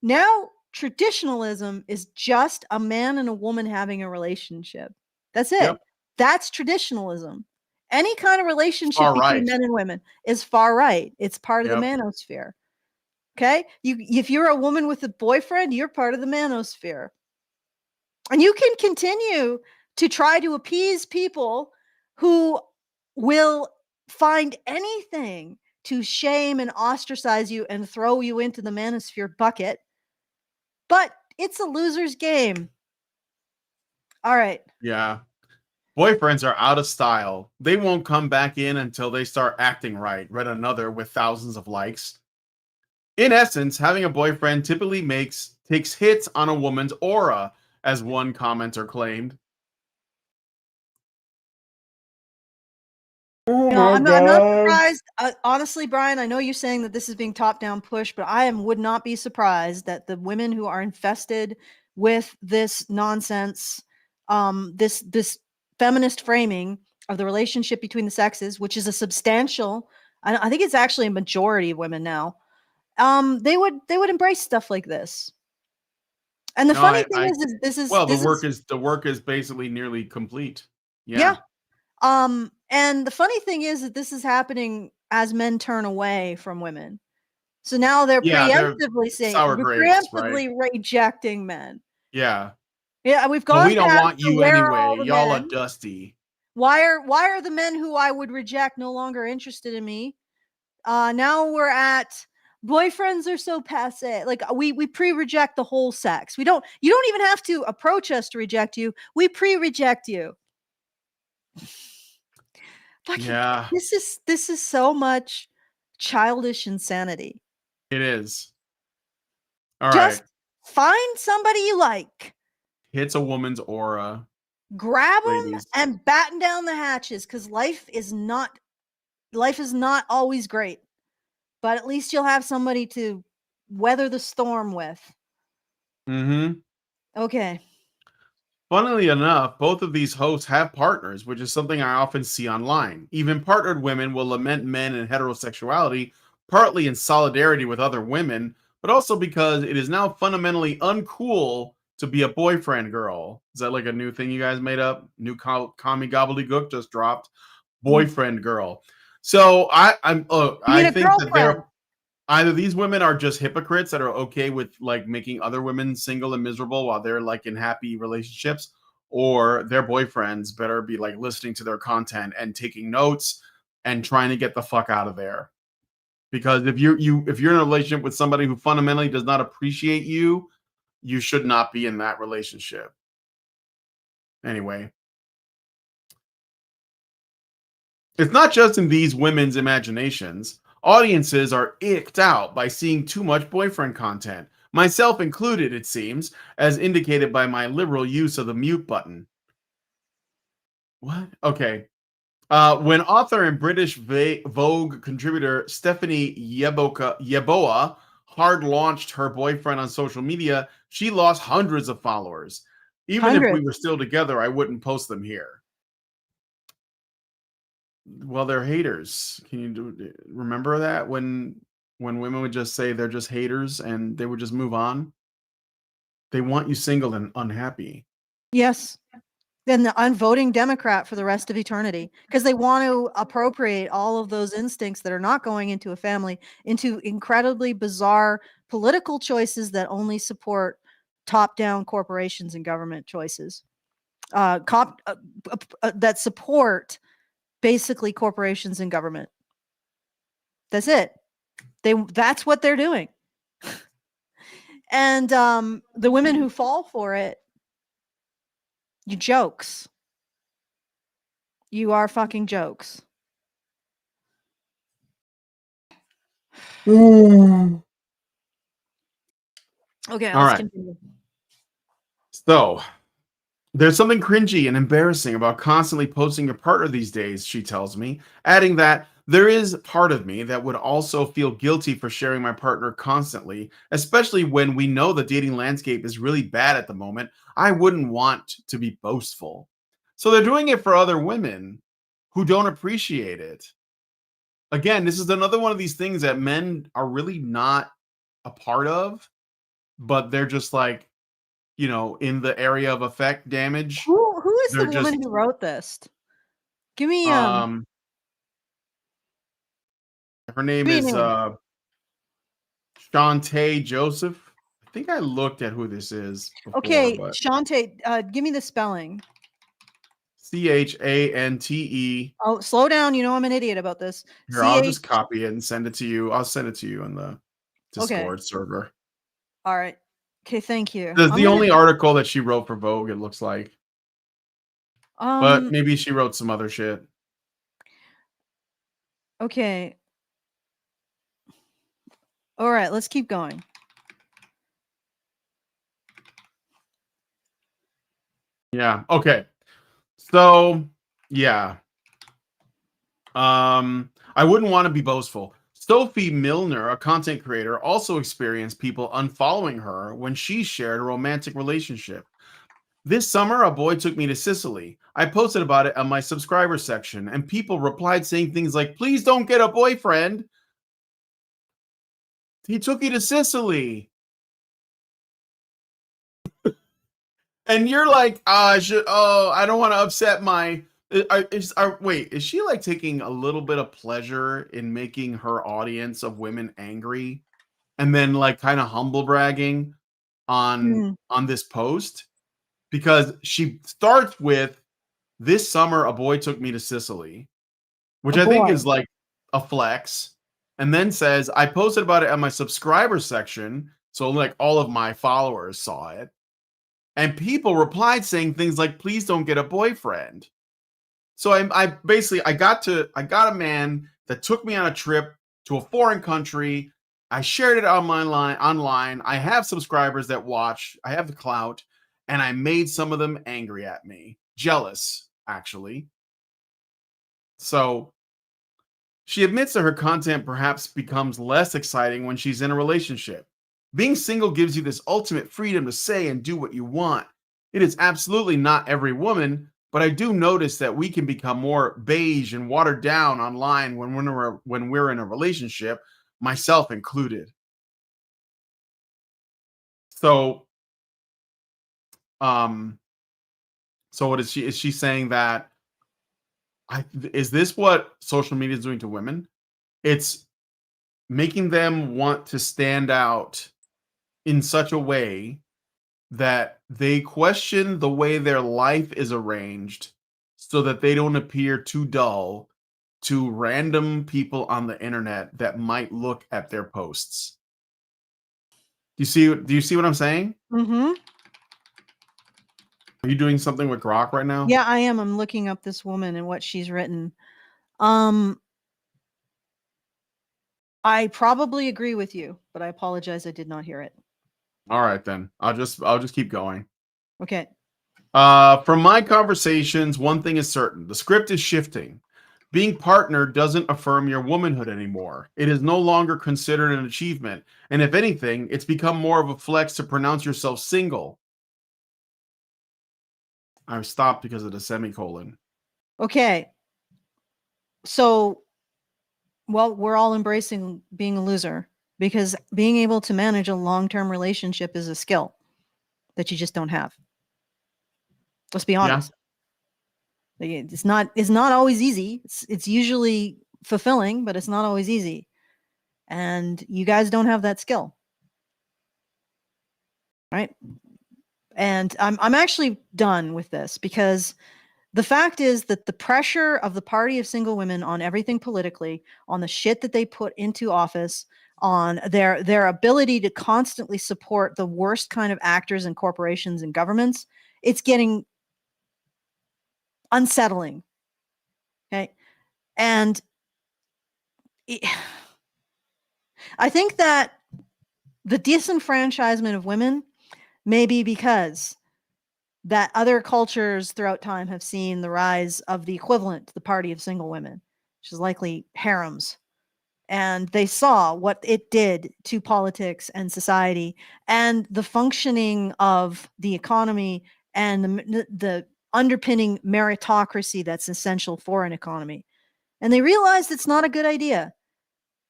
Now traditionalism is just a man and a woman having a relationship. That's it. Yep. That's traditionalism. Any kind of relationship All between right. men and women is far right. It's part of the Yep. manosphere. Okay? If you're a woman with a boyfriend, you're part of the manosphere. And you can continue to try to appease people who will find anything to shame and ostracize you and throw you into the manosphere bucket. But it's a loser's game. All right. Yeah. Boyfriends are out of style. They won't come back in until they start acting right. Read another with thousands of likes. In essence, having a boyfriend typically takes hits on a woman's aura, as one commenter claimed. Oh You know, my I'm not god. surprised. Honestly, Brian, I know you're saying that this is being top down pushed, but would not be surprised that the women who are infested with this nonsense, this feminist framing of the relationship between the sexes, which is a substantial, I think it's actually a majority of women now. They would embrace stuff like this. And the No, funny thing I is well, this is the work is basically nearly complete. yeah. Yeah. And the funny thing is that this is happening as men turn away from women. So now they're Yeah, they're sour we're grapes, right? preemptively rejecting men. Yeah. Yeah, we've Well, gone we don't past want the you where are anyway. all the Y'all are men? dusty. Why are the men who I would reject no longer interested in me? Now we're at boyfriends are so passe. Like we pre-reject the whole sex. You don't even have to approach us to reject you. We pre-reject you. Fucking Yeah, this is so much childish insanity. it is. All right. Just find somebody you like, Hits a woman's aura, grab them, ladies. and batten down the hatches because life is not always great. But at least you'll have somebody to weather the storm with. Mm-hmm. Okay. Funnily enough, both of these hosts have partners, which is something I often see online. Even partnered women will lament men and heterosexuality, partly in solidarity with other women, but also because it is now fundamentally uncool to be a boyfriend girl. Is that like a new thing you guys made up? New commie gobbledygook just dropped. You Boyfriend girl. So I mean a think that girlfriend? either these women are just hypocrites that are okay with like making other women single and miserable while they're like in happy relationships, or their boyfriends better be like listening to their content and taking notes and trying to get the fuck out of there. Because if you're in a relationship with somebody who fundamentally does not appreciate you, you should not be in that relationship. Anyway, it's not just in these women's imaginations. Audiences are icked out by seeing too much boyfriend content, myself included, it seems, as indicated by my liberal use of the mute button. What? Okay. When author and British Vogue contributor Stephanie Yeboah hard launched her boyfriend on social media, she lost hundreds of followers. Even if we Hundreds. were still together, I wouldn't post them here. Well, they're haters. Can you remember that when women would just say they're just haters and they would just move on? They want you single and unhappy. Yes. Then the unvoting Democrat for the rest of eternity, because they want to appropriate all of those instincts that are not going into a family into incredibly bizarre political choices that only support top-down corporations and government choices. That support basically corporations and government. That's it. That's what they're doing. And the women who fall for it, you jokes. You are fucking jokes. Mm. Okay, All let's right. continue. So, there's something cringy and embarrassing about constantly posting your partner these days, she tells me, adding that there is part of me that would also feel guilty for sharing my partner constantly, especially when we know the dating landscape is really bad at the moment. I wouldn't want to be boastful. So they're doing it for other women who don't appreciate it. Again, this is another one of these things that men are really not a part of, but they're just like, in the area of effect damage. Who is the They're woman just who wrote this? Give me her name give me a is name. Shantae Joseph. I think I looked at who this is before, Okay, but Shantae, give me the spelling. Chante. Oh, slow down. You know I'm an idiot about this. Here, I'll C-H. just copy it and send it to you. I'll send it to you in the Okay. Discord server. All right. Okay, thank you. This is I'm the gonna only article that she wrote for Vogue, it looks like. But um maybe she wrote some other shit. okay. All right, let's keep going. Yeah. Okay. So, yeah. I wouldn't want to be boastful. Sophie Milner, a content creator, also experienced people unfollowing her when she shared a romantic relationship. This summer, a boy took me to Sicily. I posted about it on my subscriber section, and people replied saying things like, "Please don't get a boyfriend. He took you to Sicily." And you're like, I don't want to upset my. Wait, is she like taking a little bit of pleasure in making her audience of women angry, and then like kind of humble bragging on Hmm. this post? Because she starts with, "This summer, a boy took me to Sicily," which A I think boy. is like a flex, and then says, "I posted about it on my subscriber section, so like all of my followers saw it." And people replied saying things like, "Please don't get a boyfriend." So I basically I got a man that took me on a trip to a foreign country. I shared it on my online. I have subscribers that watch. I have the clout, and I made some of them angry at me, jealous actually. So she admits that her content perhaps becomes less exciting when she's in a relationship. Being single gives you this ultimate freedom to say and do what you want. It is absolutely not every woman, but I do notice that we can become more beige and watered down online when we're in a relationship, myself included. So, um, so what is she? Is she saying that? Is this what social media is doing to women? It's making them want to stand out in such a way that they question the way their life is arranged so that they don't appear too dull to random people on the internet that might look at their posts. Do you see what I'm saying? Mm-hmm. Are you doing something with Grok right now? Yeah, I am. I'm looking up this woman and what she's written. I probably agree with you, but I apologize I did not hear it. All right then. I'll just keep going. Okay. From my conversations, one thing is certain. The script is shifting. Being partnered doesn't affirm your womanhood anymore. It is no longer considered an achievement. And if anything, it's become more of a flex to pronounce yourself single. I stopped because of the semicolon. Okay. So, well, we're all embracing being a loser because being able to manage a long-term relationship is a skill that you just don't have. Let's be Yeah. honest. It's not always easy. It's usually fulfilling, but it's not always easy. And you guys don't have that skill. Right? And I'm actually done with this because the fact is that the pressure of the party of single women on everything politically, on the shit that they put into office, on their ability to constantly support the worst kind of actors and corporations and governments, it's getting unsettling. Okay. And I think that the disenfranchisement of women may be because that other cultures throughout time have seen the rise of the equivalent, the party of single women, which is likely harems. And they saw what it did to politics and society and the functioning of the economy and the underpinning meritocracy that's essential for an economy. And they realized it's not a good idea.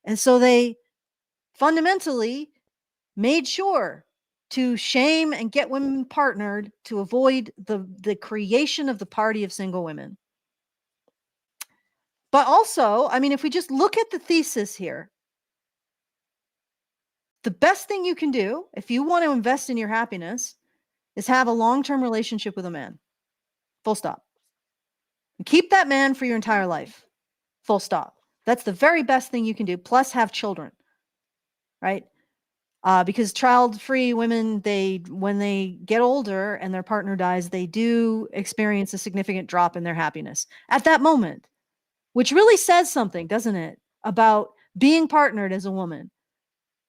And so they fundamentally made sure to shame and get women partnered to avoid the creation of the party of single women. But also, I mean, if we just look at the thesis here, the best thing you can do if you want to invest in your happiness is have a long-term relationship with a man. Full stop. And keep that man for your entire life. Full stop. That's the very best thing you can do. Plus have children, right? Because child-free women, when they get older and their partner dies, they do experience a significant drop in their happiness at that moment, which really says something, doesn't it, about being partnered as a woman.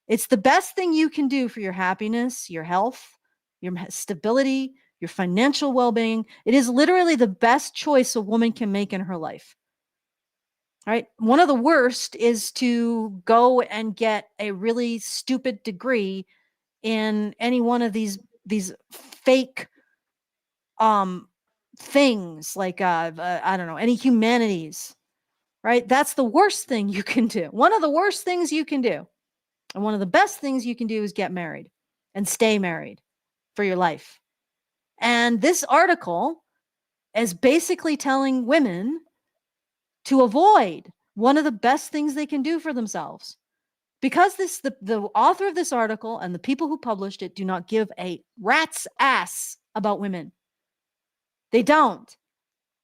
It's the best thing you can do for your happiness, your health, your stability, your financial well-being. It is literally the best choice a woman can make in her life. Right? One of the worst is to go and get a really stupid degree in any one of these fake things like I don't know, any humanities, right? That's the worst thing you can do. One of the worst things you can do. And one of the best things you can do is get married and stay married for your life. And this article is basically telling women to avoid one of the best things they can do for themselves. Because the author of this article and the people who published it do not give a rat's ass about women. They don't.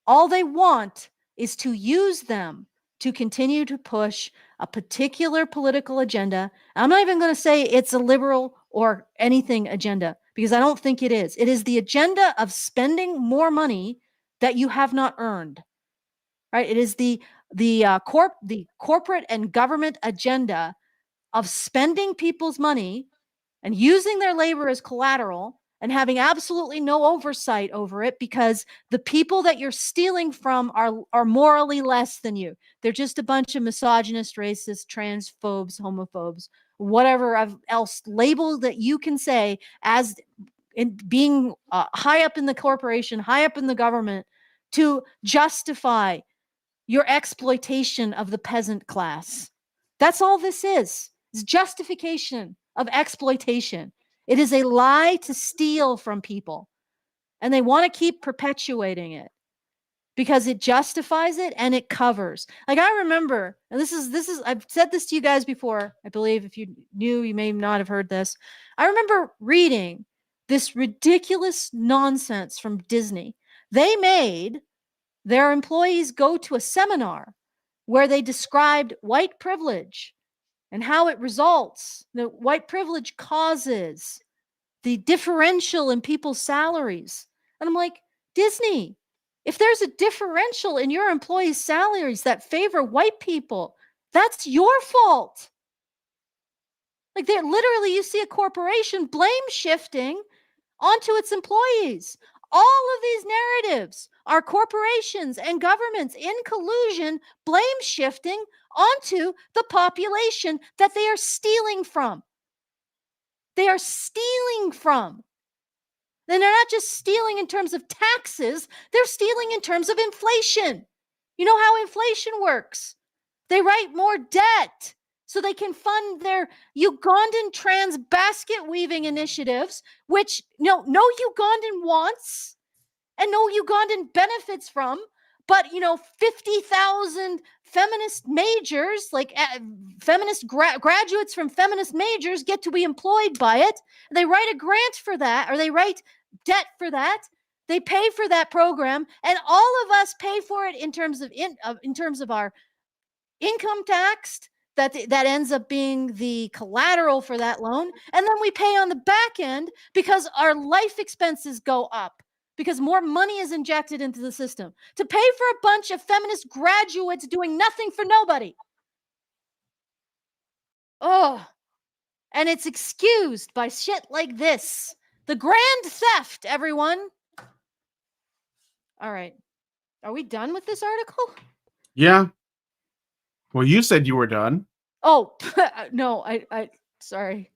All they want is to use them to continue to push a particular political agenda. I'm not even going to say it's a liberal or anything agenda, because I don't think it is. It is the agenda of spending more money that you have not earned. Right? It is the corporate and government agenda of spending people's money and using their labor as collateral and having absolutely no oversight over it, because the people that you're stealing from are morally less than you. They're just a bunch of misogynist, racist, transphobes, homophobes, whatever else label that you can say as in being high up in the corporation, high up in the government, to justify your exploitation of the peasant class. That's all this is. It's justification of exploitation. It is a lie to steal from people. And they want to keep perpetuating it because it justifies it and it covers. Like I remember, and this is I've said this to you guys before. I believe if you knew, you may not have heard this. I remember reading this ridiculous nonsense from Disney. They made their employees go to a seminar where they described white privilege and how it results, that white privilege causes the differential in people's salaries. And I'm like, Disney, if there's a differential in your employees' salaries that favor white people, that's your fault. Like, they're literally, you see a corporation blame shifting onto its employees. All of these narratives are corporations and governments in collusion blame shifting onto the population that they are stealing from. They are stealing from. Then they're not just stealing in terms of taxes, they're stealing in terms of inflation. You know how inflation works. They write more debt so they can fund their Ugandan trans basket weaving initiatives, which no Ugandan wants and no Ugandan benefits from, but 50,000 feminist majors, like feminist graduates from feminist majors, get to be employed by it. They write a grant for that, or they write debt for that. They pay for that program, and all of us pay for it in terms of our income tax. That ends up being the collateral for that loan, and then we pay on the back end because our life expenses go up, because more money is injected into the system to pay for a bunch of feminist graduates doing nothing for nobody. Oh, and it's excused by shit like this. The grand theft, everyone. All right. Are we done with this article? Yeah. Well, you said you were done. Oh, no, I sorry.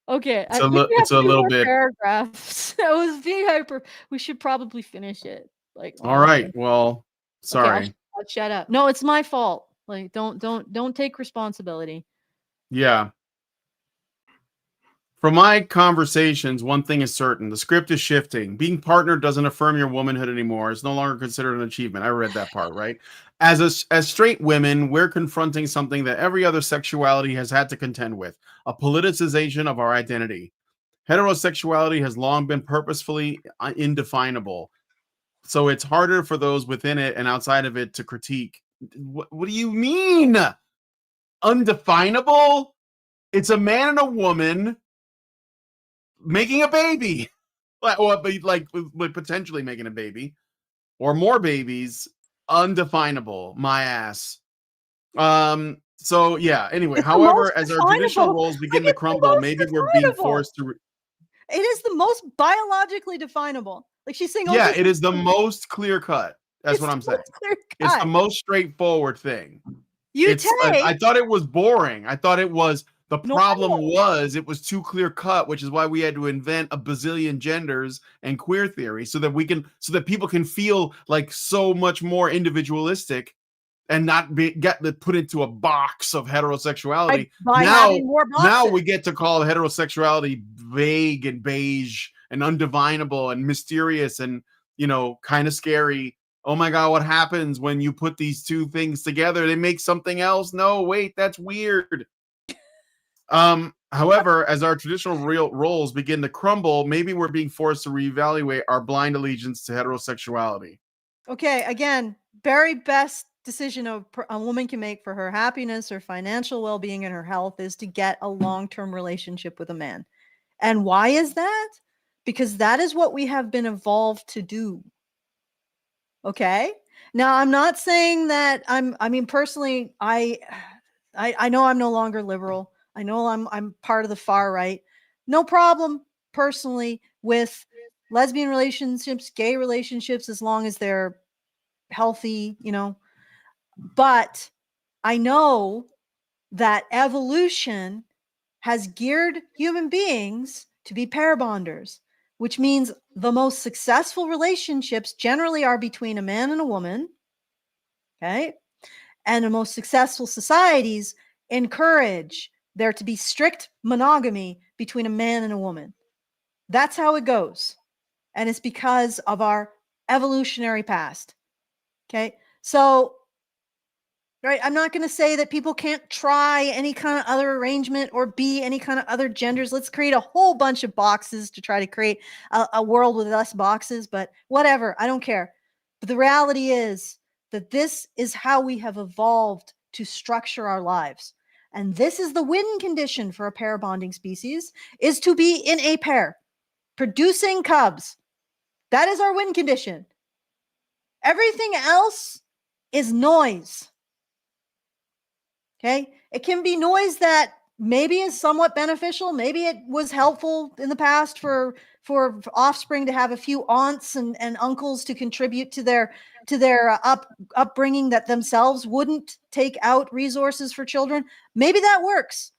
Okay, It's we a have 2 little more bit. paragraphs. I was being hyper. We should probably finish it. Like, All right. Well, okay, sorry. I'll shut up. No, it's my fault. Like, don't take responsibility. Yeah. From my conversations, one thing is certain. The script is shifting. Being partnered doesn't affirm your womanhood anymore. It's no longer considered an achievement. I read that part, right? As straight women, we're confronting something that every other sexuality has had to contend with, a politicization of our identity. Heterosexuality has long been purposefully indefinable. So it's harder for those within it and outside of it to critique. What do you mean? Undefinable? It's a man and a woman making a baby, like potentially making a baby or more babies. Undefinable, my ass. So yeah, anyway, It's the most however, as our traditional definable. roles begin Like, to it's the crumble, most maybe we're being definable. forced to It is the most biologically definable. Like, she's saying, yeah, it is the most clear cut. That's it's what the I'm saying. most clear It's the cut. most straightforward thing. You take I thought it was boring. I thought it was the no, problem was it was too clear cut, which is why we had to invent a bazillion genders and queer theory so that people can feel like so much more individualistic and not get put into a box of heterosexuality. by having more Now boxes. we get to call heterosexuality vague and beige and undefinable and mysterious and kind of scary. Oh my god, what happens when you put these two things together? They make something else. No, wait, that's weird. However, as our traditional real roles begin to crumble, maybe we're being forced to reevaluate our blind allegiance to heterosexuality. Okay, again, very best decision a woman can make for her happiness, her financial well-being, and her health is to get a long-term relationship with a man. And why is that? Because that is what we have been evolved to do. Okay? Now, I'm not saying that I mean, personally, I know I'm no longer liberal. I know I'm part of the far right. No problem personally with lesbian relationships, gay relationships, as long as they're healthy, But I know that evolution has geared human beings to be pair bonders, which means the most successful relationships generally are between a man and a woman. Okay. And the most successful societies encourage there to be strict monogamy between a man and a woman. That's how it goes. And it's because of our evolutionary past. Okay. So, right, I'm not going to say that people can't try any kind of other arrangement or be any kind of other genders. Let's create a whole bunch of boxes to try to create a world with less boxes, but whatever. I don't care. But the reality is that this is how we have evolved to structure our lives. And this is the win condition for a pair bonding species, is to be in a pair, producing cubs. That is our win condition. Everything else is noise. Okay? It can be noise that maybe is somewhat beneficial. Maybe it was helpful in the past for offspring to have a few aunts and uncles to contribute to their upbringing that themselves wouldn't take out resources for children. Maybe that works.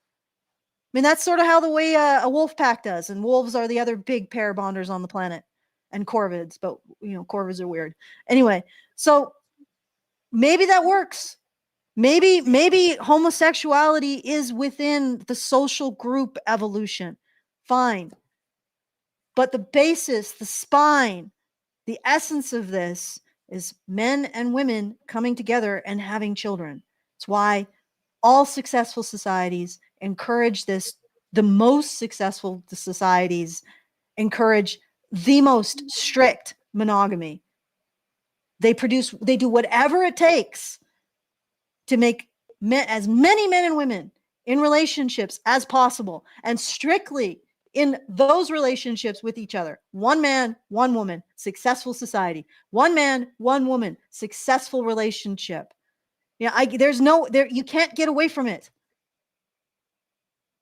I mean, that's sort of how the way a wolf pack does, and wolves are the other big pair bonders on the planet, and corvids, but corvids are weird. Anyway, so maybe that works. Maybe homosexuality is within the social group evolution. Fine. But the basis, the spine, the essence of this is men and women coming together and having children. It's why all successful societies encourage this. The most successful societies encourage the most strict monogamy. They do whatever it takes to make as many men and women in relationships as possible, and strictly in those relationships with each other. One man, one woman, successful society. One man, one woman, successful relationship. Yeah, you can't get away from it.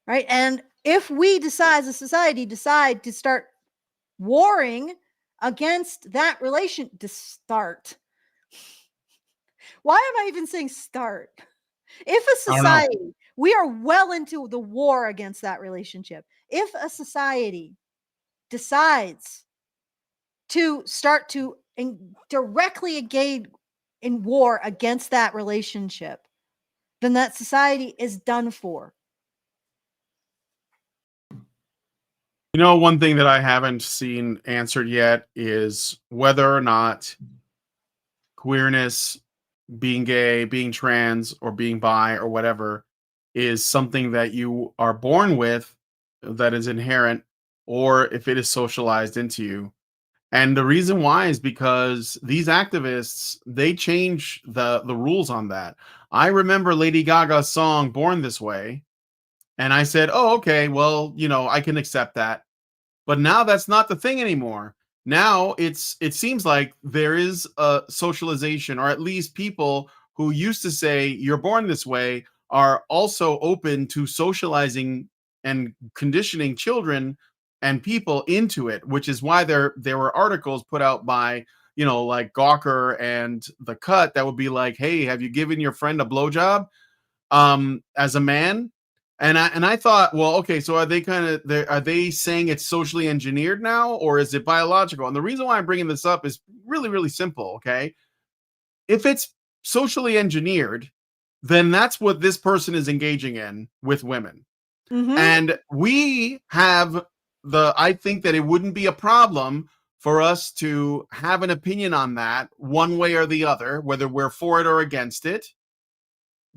Right? And if we decide, as a society, decide to start warring against that relation, why am I even saying start? If a society, we are well into the war against that relationship. If a society decides to start to directly engage in war against that relationship, then that society is done for. One thing that I haven't seen answered yet is whether or not queerness, being gay, being trans, or being bi, or whatever, is something that you are born with, that is inherent, or if it is socialized into you. And the reason why is because these activists, they change the rules on that. I remember Lady Gaga's song Born This Way, and I said, oh, okay, well, I can accept that. But now that's not the thing anymore. Now it seems like there is a socialization, or at least people who used to say you're born this way are also open to socializing and conditioning children and people into it, which is why there were articles put out by like Gawker and The Cut that would be like, hey, have you given your friend a blowjob as a man? And I thought, well, okay, so are they saying it's socially engineered now, or is it biological? And the reason why I'm bringing this up is really, really simple, okay? If it's socially engineered, then that's what this person is engaging in with women. Mm-hmm. And I think that it wouldn't be a problem for us to have an opinion on that one way or the other, whether we're for it or against it.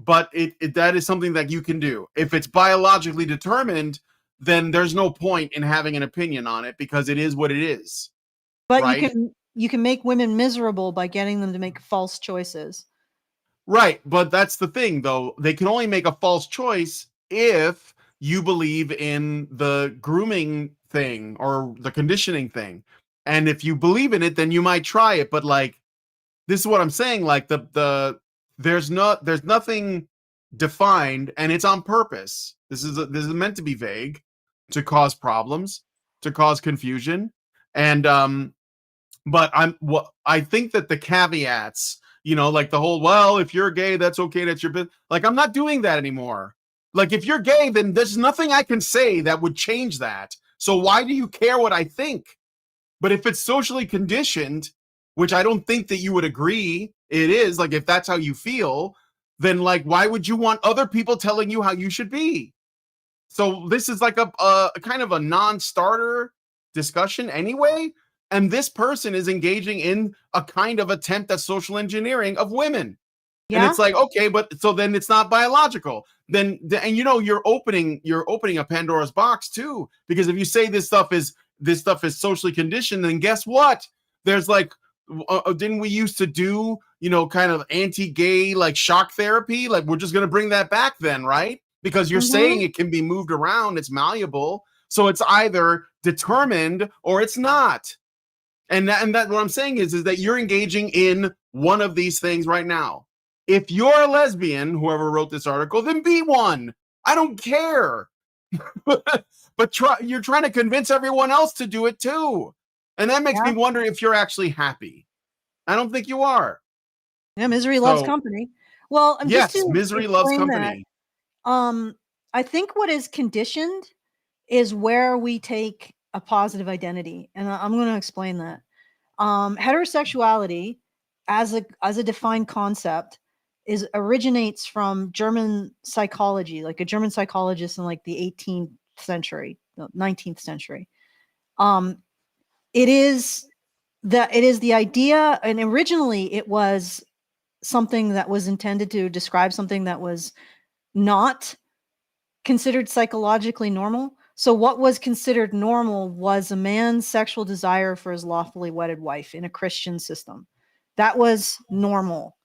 But that is something that you can do. If it's biologically determined, then there's no point in having an opinion on it, because it is what it is. But right? you can make women miserable by getting them to make false choices. Right, but that's the thing, though. They can only make a false choice if you believe in the grooming thing or the conditioning thing. And if you believe in it, then you might try it. But like, this is what I'm saying. Like there's nothing defined, and it's on purpose. This is meant to be vague, to cause problems, to cause confusion, and but I think that the caveats, like the whole, well, if you're gay, that's okay, that's your business. Like, I'm not doing that anymore. Like, if you're gay, then there's nothing I can say that would change that. So why do you care what I think? But if it's socially conditioned, which I don't think that you would agree it is, like, if that's how you feel, then like, why would you want other people telling you how you should be? So this is like a kind of a non-starter discussion anyway. And this person is engaging in a kind of attempt at social engineering of women. Yeah. And it's like, okay, but so then it's not biological. Then and you're opening a Pandora's box too, because if you say this stuff is socially conditioned, then guess what? There's like didn't we used to do, kind of anti-gay like shock therapy? Like we're just going to bring that back then, right? Because you're saying it can be moved around, it's malleable. So it's either determined or it's not. And that what I'm saying is that you're engaging in one of these things right now. If you're a lesbian, whoever wrote this article, then be one. I don't care. But you're trying to convince everyone else to do it too. And that makes me wonder if you're actually happy. I don't think you are. Yeah, misery loves company. Well, yes, just to misery loves company. That, I think what is conditioned is where we take a positive identity, and I'm going to explain that. Heterosexuality, as a defined concept, originates from German psychology, like a German psychologist in like the 18th century, 19th century. It is the idea, and originally it was something that was intended to describe something that was not considered psychologically normal. So what was considered normal was a man's sexual desire for his lawfully wedded wife in a Christian system. That was normal.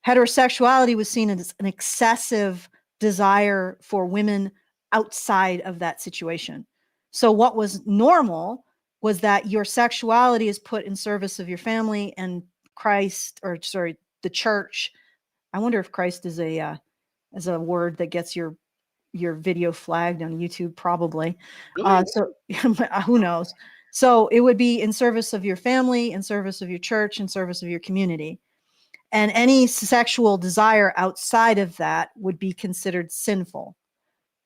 Heterosexuality was seen as an excessive desire for women outside of that situation. So what was normal was that your sexuality is put in service of your family and the church. I wonder if Christ is a word that gets your video flagged on YouTube, probably. Really? So who knows? So it would be in service of your family, in service of your church, in service of your community. And any sexual desire outside of that would be considered sinful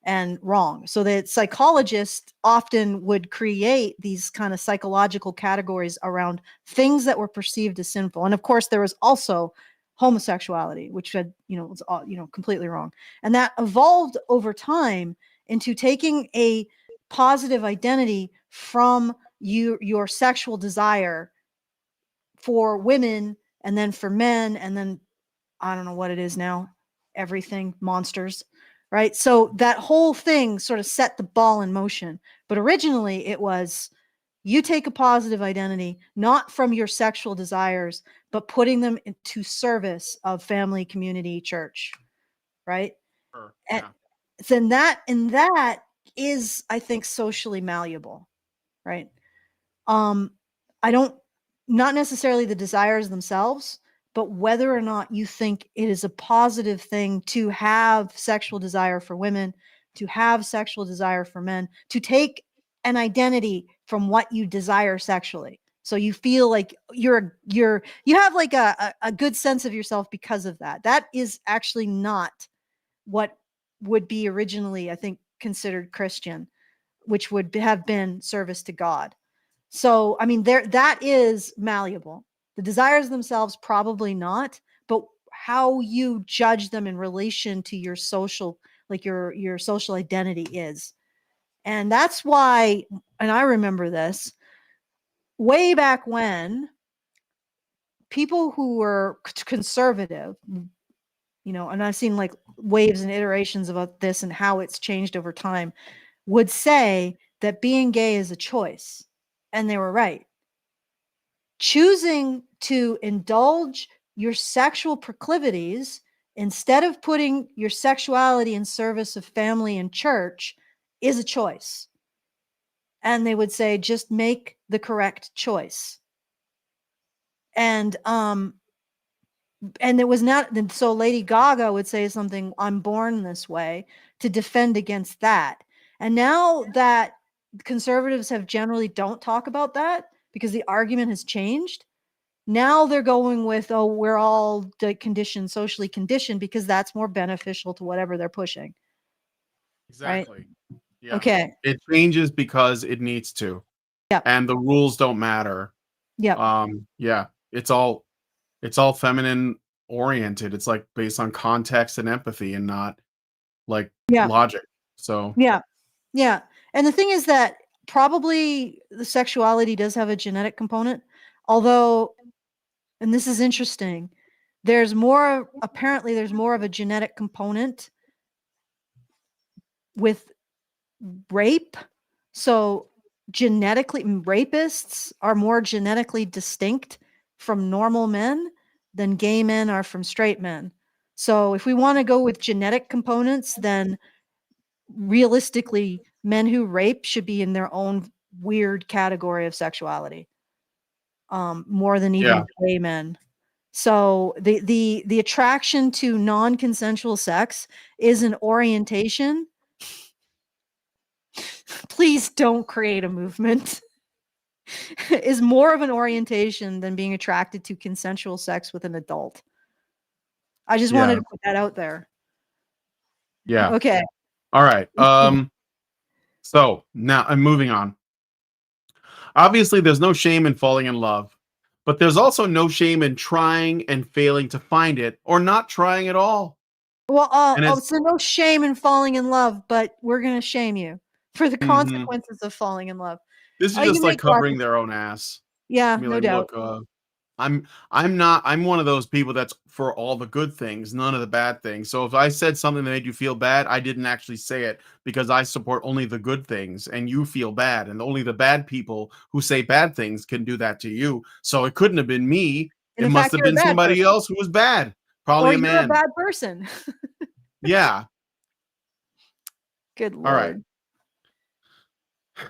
and wrong. So that psychologists often would create these kind of psychological categories around things that were perceived as sinful. And of course, there was also homosexuality, which had, was completely wrong. And that evolved over time into taking a positive identity from your sexual desire for women, and then for men, and then I don't know what it is now, everything, monsters, right? So that whole thing sort of set the ball in motion. But originally it was, you take a positive identity, not from your sexual desires, but putting them into service of family, community, church, right? Sure. And Yeah. then that is, I think, socially malleable, right? I don't, not necessarily the desires themselves, but whether or not you think it is a positive thing to have sexual desire for women, to have sexual desire for men, to take an identity from what you desire sexually. So you feel like you have like a good sense of yourself because of that. That is actually not what would be originally, I think, considered Christian, which would have been service to God. So, I mean, that is malleable. The desires themselves, probably not, but how you judge them in relation to your social, like your social identity is. And that's why, and I remember this way back when, people who were conservative, and I've seen like waves and iterations about this and how it's changed over time, would say that being gay is a choice. And they were right. Choosing to indulge your sexual proclivities instead of putting your sexuality in service of family and church is a choice. And they would say, just make the correct choice. And it was not, so Lady Gaga would say something, I'm born this way, to defend against that. And now that conservatives have generally don't talk about that because the argument has changed, now they're going with, oh, we're all conditioned, socially conditioned, because that's more beneficial to whatever they're pushing. Exactly. Right? Yeah. Okay. It changes because it needs to. Yep. And the rules don't matter. Yep. Yeah. It's all feminine oriented. It's like based on context and empathy and not like logic. So yeah. And the thing is that probably the sexuality does have a genetic component, although, and this is interesting, apparently there's more of a genetic component with rape. So genetically, rapists are more genetically distinct from normal men than gay men are from straight men. So if we want to go with genetic components, then realistically, men who rape should be in their own weird category of sexuality, more than even gay men. So the attraction to non-consensual sex is an orientation. Please don't create a movement. Is more of an orientation than being attracted to consensual sex with an adult. I just wanted to put that out there. Yeah. Okay. All right. So now I'm moving on. Obviously, there's no shame in falling in love, but there's also no shame in trying and failing to find it or not trying at all. Well, so no shame in falling in love, but we're going to shame you for the consequences of falling in love. This is just like covering their own ass. Yeah, Be no like, doubt. look, I'm one of those people that's for all the good things, none of the bad things. So if I said something that made you feel bad, I didn't actually say it because I support only the good things and you feel bad, and only the bad people who say bad things can do that to you. So it couldn't have been me. And It in must fact, have you're a been bad somebody person. else who was bad. Probably Or a you're a man. bad person. Yeah. Good All right. Lord.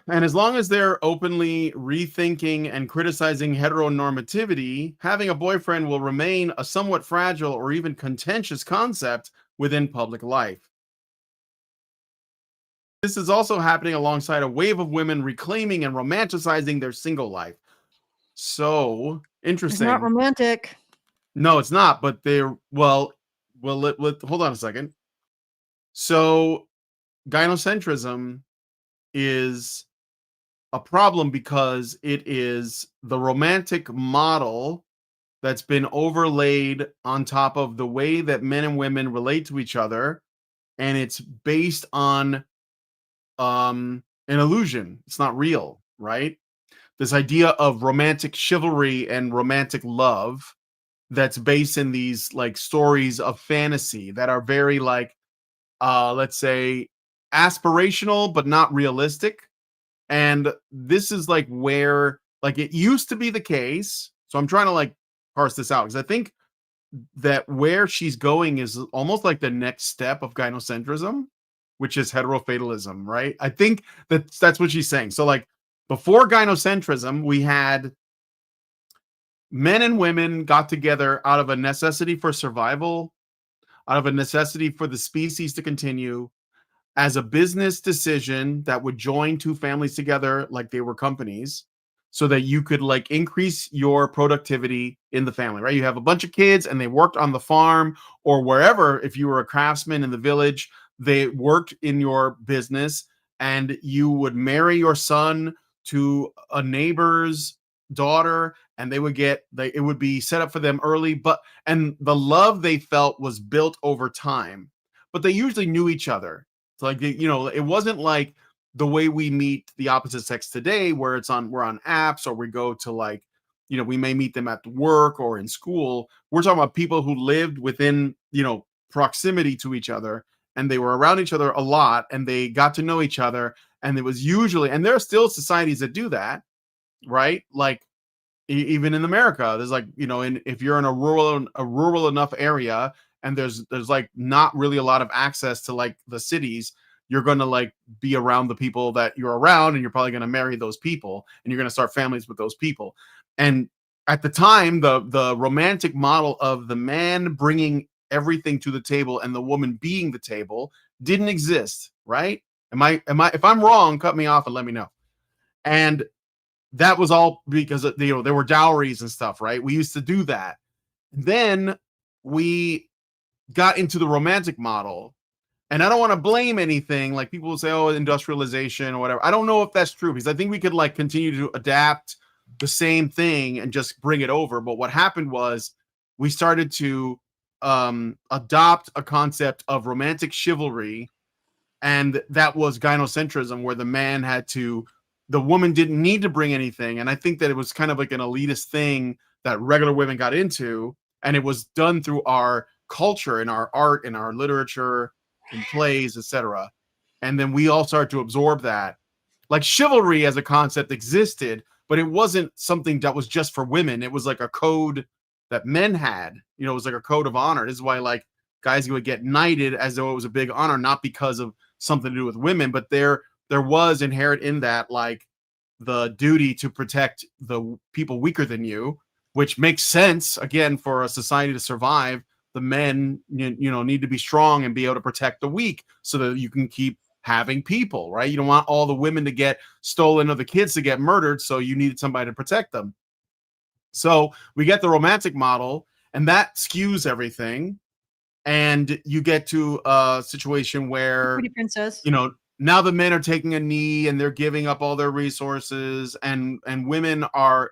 And as long as they're openly rethinking and criticizing heteronormativity, having a boyfriend will remain a somewhat fragile or even contentious concept within public life. This is also happening alongside a wave of women reclaiming and romanticizing their single life. So It's not interesting. romantic. No, it's not, but they're, hold on a second. So gynocentrism is a problem because it is the romantic model that's been overlaid on top of the way that men and women relate to each other, and it's based on an illusion. It's not real, right? This idea of romantic chivalry and romantic love that's based in these like stories of fantasy that are very like let's say aspirational but not realistic. And this is like where like it used to be the case. So I'm trying to like parse this out because I think that where she's going is almost like the next step of gynocentrism, which is heterofatalism, right? I think that's what she's saying. So like before gynocentrism, we had men and women got together out of a necessity for survival, out of a necessity for the species to continue, as a business decision that would join two families together like they were companies so that you could like increase your productivity in the family, right? You have a bunch of kids and they worked on the farm or wherever. If you were a craftsman in the village, they worked in your business, and you would marry your son to a neighbor's daughter, and it would be set up for them early, and the love they felt was built over time, but they usually knew each other. So like it wasn't like the way we meet the opposite sex today, where we're on apps or we go to like, we may meet them at work or in school. We're talking about people who lived within, proximity to each other, and they were around each other a lot, and they got to know each other. And it was usually, and there are still societies that do that, right? Like even in America, there's like, if you're in a rural enough area and there's like not really a lot of access to like the cities, you're going to like be around the people that you're around, and you're probably going to marry those people, and you're going to start families with those people. And at the time, the romantic model of the man bringing everything to the table and the woman being the table didn't exist, right? If I'm wrong, cut me off and let me know. And that was all because there were dowries and stuff, right? We used to do that. Then we got into the romantic model, and I don't want to blame anything. Like people will say, "Oh, industrialization or whatever." I don't know if that's true because I think we could like continue to adapt the same thing and just bring it over. But what happened was we started to adopt a concept of romantic chivalry, and that was gynocentrism, where the woman didn't need to bring anything. And I think that it was kind of like an elitist thing that regular women got into, and it was done through our culture, in our art, in our literature, in plays, etc. And then we all started to absorb that. Like chivalry as a concept existed, but it wasn't something that was just for women. It was like a code that men had. You know, it was like a code of honor. This is why like guys would get knighted as though it was a big honor, not because of something to do with women, but there was inherent in that like the duty to protect the people weaker than you, which makes sense again for a society to survive. The men need to be strong and be able to protect the weak so that you can keep having people, right? You don't want all the women to get stolen or the kids to get murdered, so you needed somebody to protect them. So we get the romantic model, and that skews everything, and you get to a situation where Pretty princess. Now the men are taking a knee and they're giving up all their resources, and women are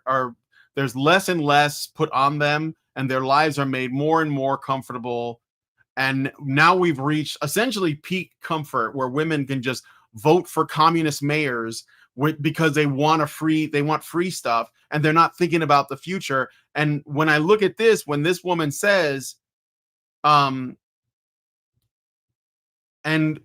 there's less and less put on them, and their lives are made more and more comfortable. And now we've reached essentially peak comfort where women can just vote for communist mayors because they want free stuff, and they're not thinking about the future. And when I look at this, when this woman says, and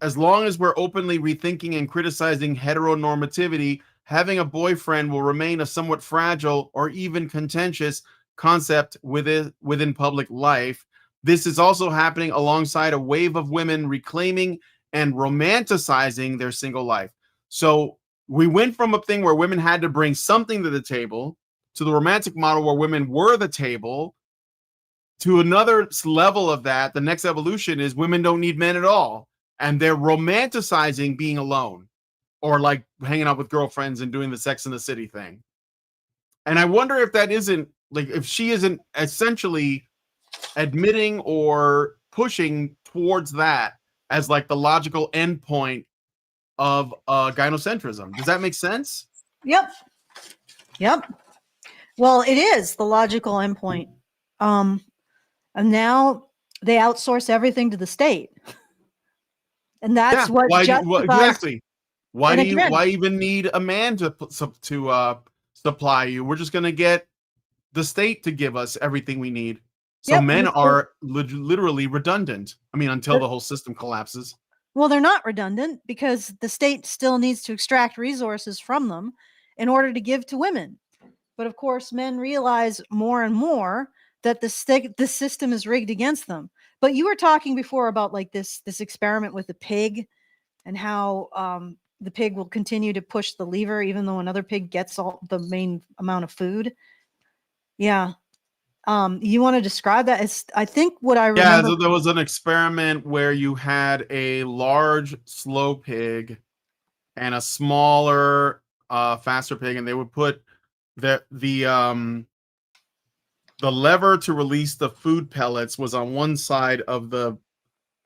as long as we're openly rethinking and criticizing heteronormativity, having a boyfriend will remain a somewhat fragile or even contentious concept within public life. This is also happening alongside a wave of women reclaiming and romanticizing their single life. So we went from a thing where women had to bring something to the table to the romantic model where women were the table, to another level of that. The next evolution is women don't need men at all, and they're romanticizing being alone or like hanging out with girlfriends and doing the Sex in the City thing. And I wonder if that isn't like, if she isn't essentially admitting or pushing towards that as like the logical endpoint of gynocentrism. Does that make sense? Yep. Well, it is the logical endpoint. And now they outsource everything to the state. And that's what justifies. Exactly. Why again, why even need a man to supply you? We're just going to get the state to give us everything we need. So men are literally redundant. I mean, until the whole system collapses. Well, they're not redundant because the state still needs to extract resources from them in order to give to women. But of course, men realize more and more that the system is rigged against them. But you were talking before about like this experiment with the pig, and how the pig will continue to push the lever even though another pig gets all the main amount of food. Yeah. You want to describe that? As I think what I remember. Yeah, so there was an experiment where you had a large slow pig and a smaller faster pig, and they would put the lever to release the food pellets was on one side of the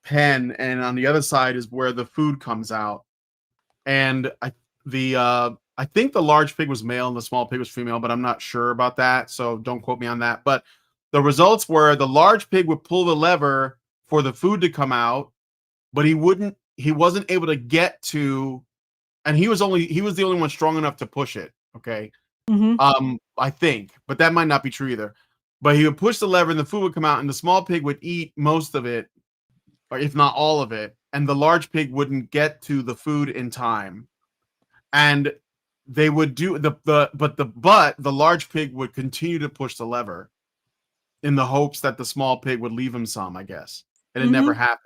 pen, and on the other side is where the food comes out. And I think the large pig was male and the small pig was female, but I'm not sure about that, so don't quote me on that. But the results were the large pig would pull the lever for the food to come out, but he wasn't able to get to, and he was the only one strong enough to push it. Okay. I think, but that might not be true either. But he would push the lever and the food would come out, and the small pig would eat most of it, or if not all of it, and the large pig wouldn't get to the food in time. And they would do the large pig would continue to push the lever in the hopes that the small pig would leave him some, I guess. And it never happened.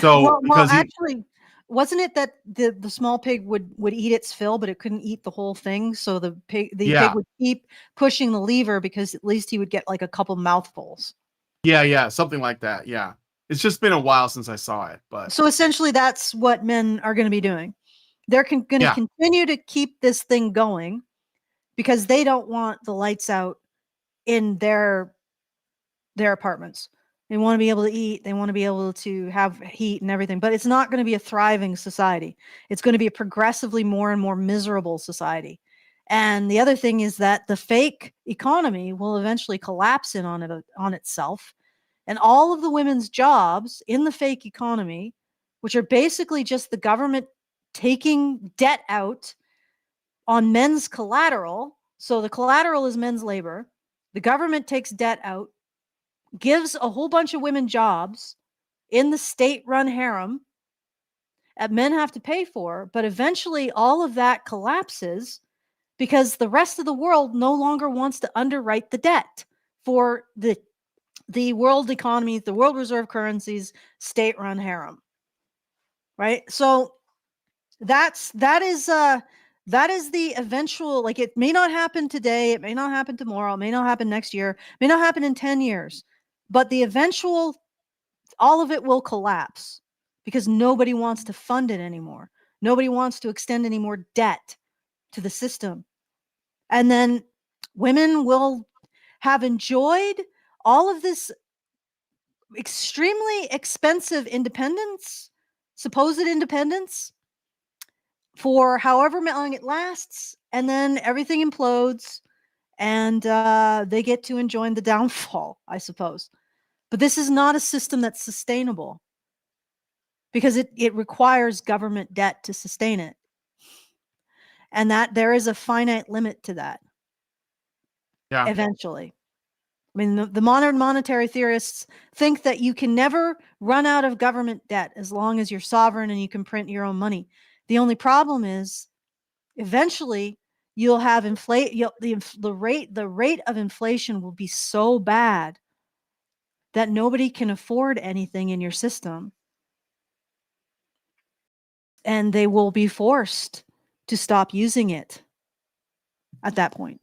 So well actually, wasn't it that the small pig would eat its fill, but it couldn't eat the whole thing? So the pig would keep pushing the lever because at least he would get like a couple mouthfuls. Yeah, something like that. Yeah. It's just been a while since I saw it, but so essentially that's what men are going to be doing. They're going to continue to keep this thing going because they don't want the lights out in their apartments. They want to be able to eat. They want to be able to have heat and everything, but it's not going to be a thriving society. It's going to be a progressively more and more miserable society. And the other thing is that the fake economy will eventually collapse in on itself. And all of the women's jobs in the fake economy, which are basically just the government taking debt out on men's collateral. So the collateral is men's labor. The government takes debt out, gives a whole bunch of women jobs in the state-run harem that men have to pay for, but eventually all of that collapses because the rest of the world no longer wants to underwrite the debt for the world economy, the world reserve currencies, state-run harem. Right? So that is the eventual, like, it may not happen today, it may not happen tomorrow, it may not happen next year, it may not happen in 10 years, but the eventual, all of it will collapse because nobody wants to fund it anymore. Nobody wants to extend any more debt to the system. And then women will have enjoyed all of this extremely expensive independence, supposed independence, for however long it lasts, and then everything implodes, and they get to enjoy the downfall, I suppose. But this is not a system that's sustainable because it requires government debt to sustain it, and that there is a finite limit to that. Yeah. Eventually. I mean, the modern monetary theorists think that you can never run out of government debt as long as you're sovereign and you can print your own money. The only problem is eventually you'll have the rate of inflation will be so bad that nobody can afford anything in your system. And they will be forced to stop using it at that point.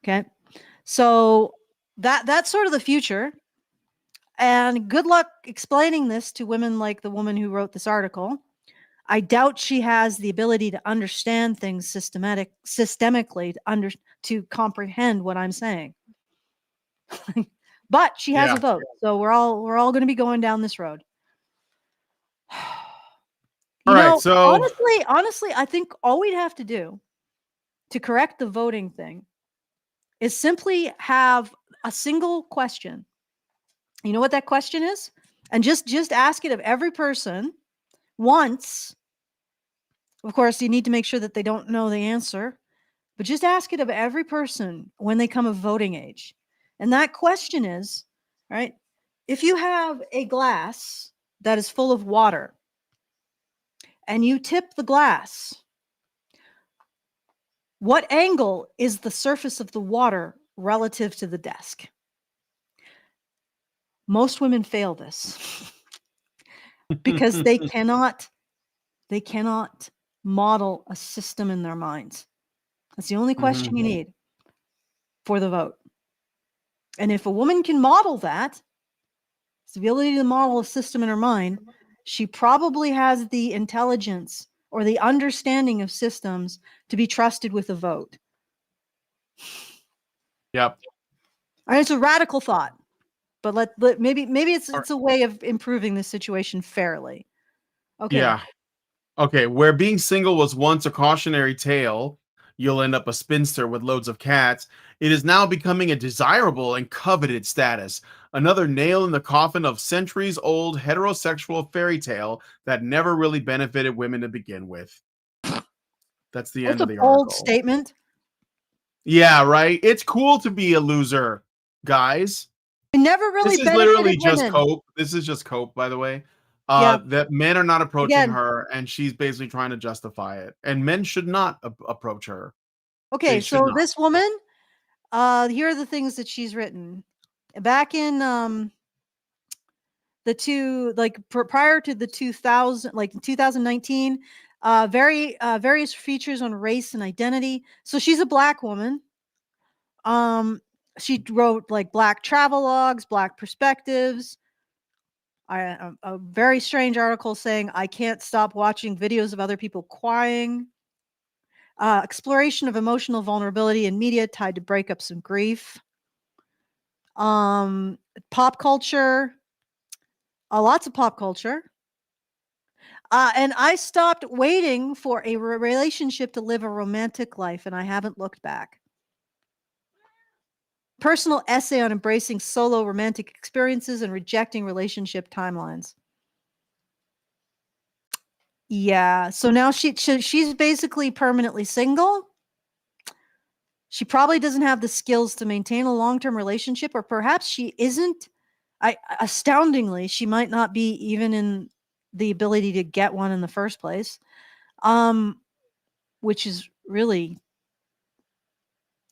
Okay? So that's sort of the future. And good luck explaining this to women like the woman who wrote this article. I doubt she has the ability to understand things systemically to comprehend what I'm saying. But she has a vote, so we're all going to be going down this road. All right, so honestly, I think all we'd have to do to correct the voting thing is simply have a single question. You know what that question is? And just ask it of every person once. Of course, you need to make sure that they don't know the answer, but just ask it of every person when they come of voting age. And that question is, right, if you have a glass that is full of water and you tip the glass, what angle is the surface of the water relative to the desk? Most women fail this because they cannot model a system in their minds. That's the only question you need for the vote. And if a woman can model that, the ability to model a system in her mind, she probably has the intelligence or the understanding of systems to be trusted with a vote. Yep. And it's a radical thought, but maybe it's a way of improving the situation fairly. Okay. Yeah. Okay, where being single was once a cautionary tale, you'll end up a spinster with loads of cats, it is now becoming a desirable and coveted status. Another nail in the coffin of centuries old heterosexual fairy tale that never really benefited women to begin with. That's the end of the It's a bold article. statement. Yeah, right? It's cool to be a loser, guys. It never really This is literally benefited just women. cope. This is just cope, by the way. Yeah. That men are not approaching Again. her, and she's basically trying to justify it. And men should not approach her. Okay, They should so not. this woman, here are the things that she's written. Back in the two, like prior to the 2000, like 2019, various features on race and identity. So she's a Black woman. She wrote like Black travelogues, Black perspectives. A very strange article saying, I can't stop watching videos of other people crying. Exploration of emotional vulnerability in media tied to breakups and grief. Pop culture. Lots of pop culture. And I stopped waiting for a relationship to live a romantic life, and I haven't looked back. Personal essay on embracing solo romantic experiences and rejecting relationship timelines. Yeah, so now she's basically permanently single. She probably doesn't have the skills to maintain a long-term relationship, or perhaps she isn't. Astoundingly, she might not be even in the ability to get one in the first place, which is really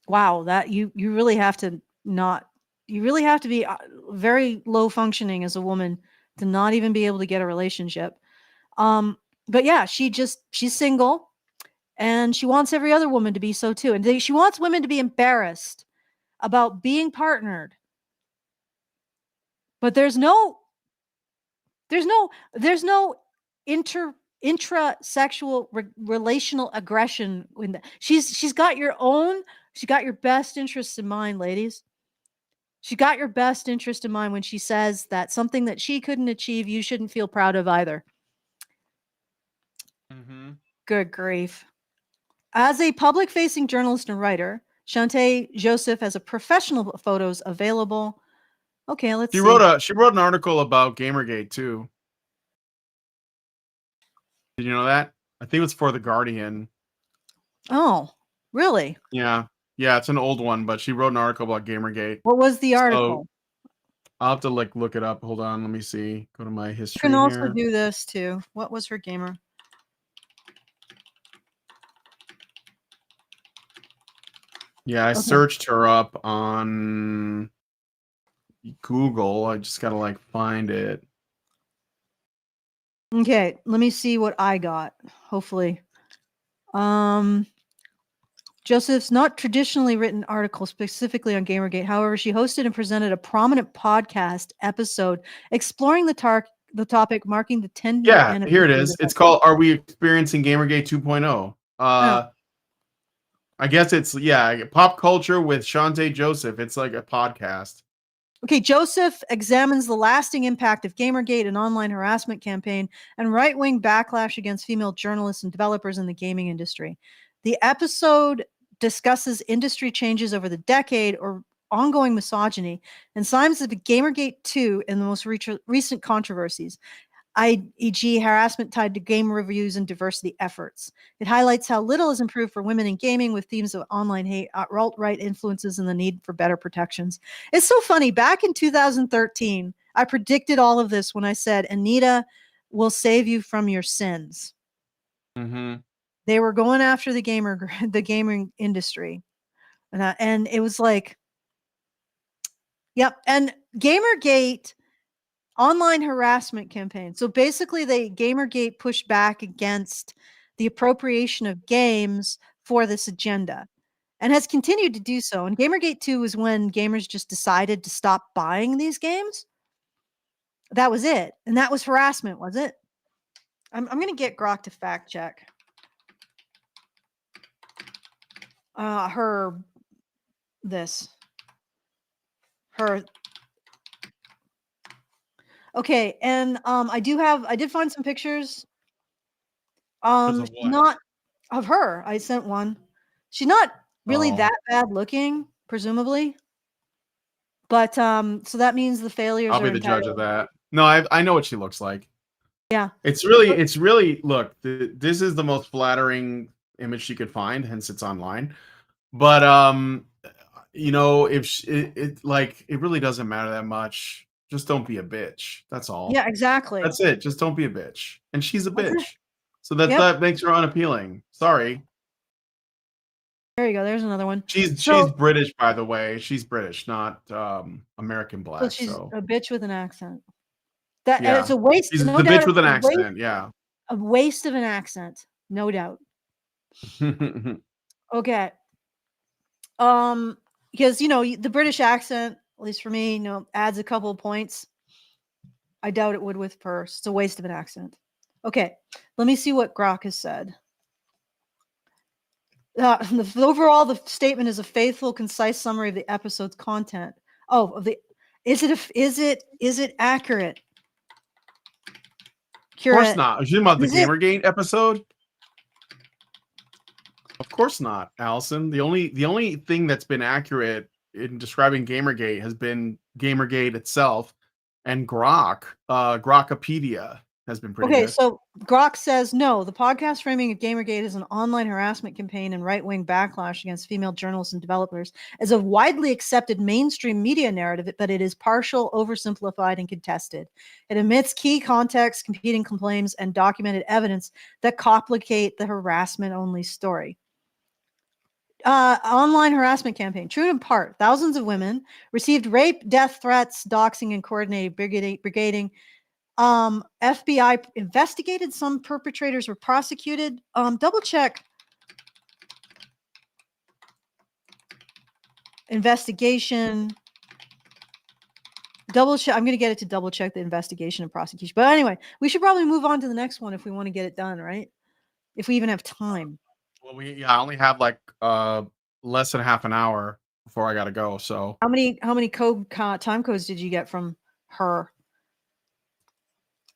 wow, that you really have to not, you really have to be very low functioning as a woman to not even be able to get a relationship. But yeah, she's single, and she wants every other woman to be so too. And she wants women to be embarrassed about being partnered. But there's no intrasexual relational aggression in that. She's got your best interests in mind, ladies. She got your best interest in mind when she says that something that she couldn't achieve, you shouldn't feel proud of either. Good grief. As a public-facing journalist and writer, Shantae Joseph has a professional photos available. Okay, let's see. She wrote an article about Gamergate too. Did you know that? I think it was for The Guardian. Oh, really? Yeah. Yeah, it's an old one, but she wrote an article about Gamergate. What was the So article? I'll have to look it up. Hold on, let me see. Go to my You history can also here. do this too. What was her gamer? Yeah, I searched her up on Google. I just gotta like find it. Okay, let me see what I got. Hopefully. Joseph's not traditionally written articles specifically on Gamergate. However, she hosted and presented a prominent podcast episode exploring the topic, marking the 10-year Yeah, anniversary. here it is. It's called "Are We Experiencing Gamergate 2.0?" I guess it's pop culture with Shantae Joseph. It's like a podcast. Okay, Joseph examines the lasting impact of Gamergate, an online harassment campaign, and right-wing backlash against female journalists and developers in the gaming industry. The episode discusses industry changes over the decade or ongoing misogyny and signs of Gamergate 2 in the most recent controversies, i.e. harassment tied to game reviews and diversity efforts. It highlights how little has improved for women in gaming with themes of online hate, alt-right influences, and the need for better protections. It's so funny. Back in 2013, I predicted all of this when I said, Anita will save you from your sins. Mm-hmm. They were going after the gaming industry. And it was like, yep. And Gamergate online harassment campaign. So basically, Gamergate pushed back against the appropriation of games for this agenda and has continued to do so. And Gamergate 2 was when gamers just decided to stop buying these games. That was it. And that was harassment, was it? I'm going to get Grok to fact check. Her Okay, and I did find some pictures. Not of her. I sent one. She's not really that bad looking, presumably. But so that means the failures I'll are be the judge of entirely. that. No, I know what she looks like. Yeah. It's really look, this is the most flattering image she could find, hence it's online. But if it really doesn't matter that much. Just don't be a bitch. That's all. Yeah, exactly. That's it. Just don't be a bitch. And she's a Okay. bitch. So that makes her unappealing. Sorry. There you go. There's another one. She's British, by the way. She's British, not American black. So she's a bitch with an accent. And it's a waste. She's no the doubt bitch with an it's a waste- accent. Yeah. A waste of an accent, no doubt. Okay. Because the British accent, at least for me, adds a couple of points. I doubt it would with her. It's a waste of an accent. Okay, let me see what Grok has said. Overall, the statement is a faithful, concise summary of the episode's content. Is it accurate? Of course not. Are you talking about the Gamergate episode? Of course not, Allison. The only thing that's been accurate in describing Gamergate has been Gamergate itself, and Grokopedia has been pretty good. So Grok says, no, the podcast framing of Gamergate is an online harassment campaign and right-wing backlash against female journalists and developers as a widely accepted mainstream media narrative, but it is partial, oversimplified, and contested. It omits key context, competing claims, and documented evidence that complicate the harassment-only story. Online harassment campaign. True in part, thousands of women received rape, death threats, doxing, and coordinated brigading. FBI investigated. Some perpetrators were prosecuted. Double check. Investigation. Double check. I'm going to get it to double check the investigation and prosecution. But anyway, we should probably move on to the next one if we want to get it done, right? If we even have time. Well, I only have like less than half an hour before I gotta go. So How many time codes did you get from her?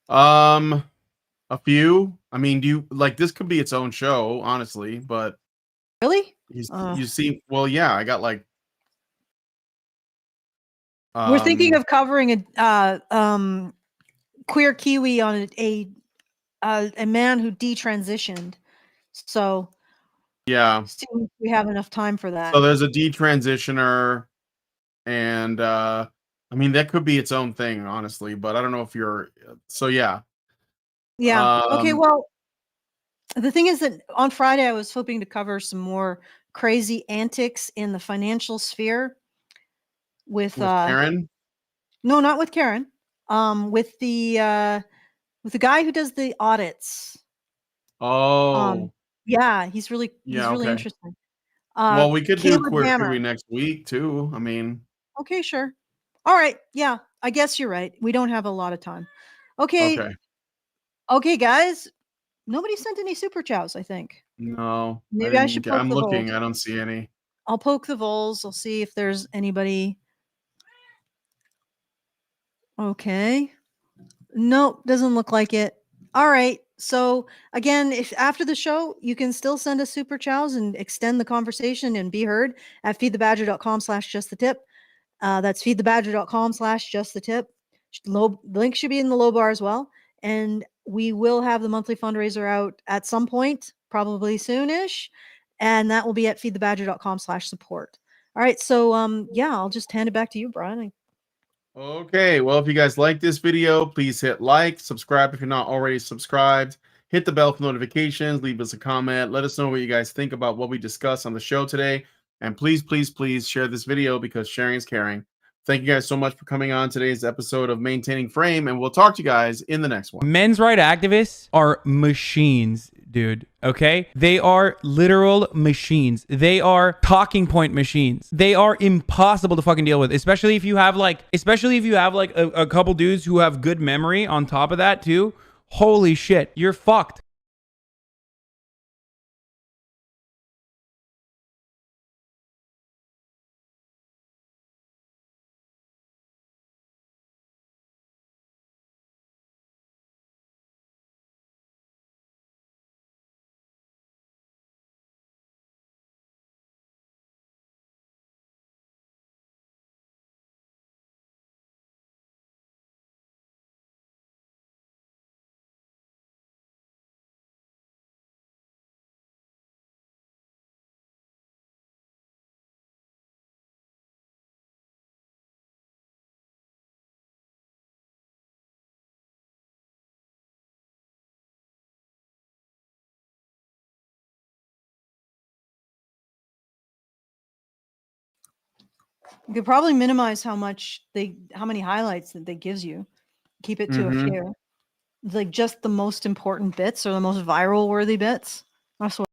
a few. I mean, do you like this could be its own show, honestly, but Really? you see, well, yeah, I got like we're thinking of covering a queer Kiwi on a man who detransitioned. So yeah. we have enough time for that. So there's a detransitioner, and I mean that could be its own thing, honestly, but I don't know if you're. So yeah. Yeah. Okay. Well, the thing is that on Friday I was hoping to cover some more crazy antics in the financial sphere with Karen. No, not with Karen. With the guy who does the audits. Oh. Yeah, he's really Okay. interesting. Well, we could do Caleb Queer Hammer. Kiwi next week too. I mean, Okay, sure. All right. Yeah, I guess you're right. We don't have a lot of time. Okay. okay. Okay, guys. Nobody sent any super chats, I think. No, Maybe I should poke I'm the looking. voles. I don't see any. I'll poke the voles. I'll see if there's anybody. Okay. Nope, doesn't look like it. All right. So again, if after the show, you can still send us super chows and extend the conversation and be heard at feedthebadger.com/justthetip. That's feedthebadger.com/justthetip. Link should be in the low bar as well. And we will have the monthly fundraiser out at some point, probably soonish. And that will be at feedthebadger.com/support. All right. So yeah, I'll just hand it back to you, Brian. Okay, well, if you guys like this video, please hit like, subscribe if you're not already subscribed, hit the bell for notifications, leave us a comment, let us know what you guys think about what we discussed on the show today, and please, please, please share this video because sharing is caring. Thank you guys so much for coming on today's episode of Maintaining Frame, and we'll talk to you guys in the next one. Men's rights activists are machines, dude. Okay? They are literal machines. They are talking point machines. They are impossible to fucking deal with, especially if you have like a couple dudes who have good memory on top of that too. Holy shit, you're fucked. You could probably minimize how many highlights that they gives you. Keep it to a few. Like just the most important bits or the most viral worthy bits. That's what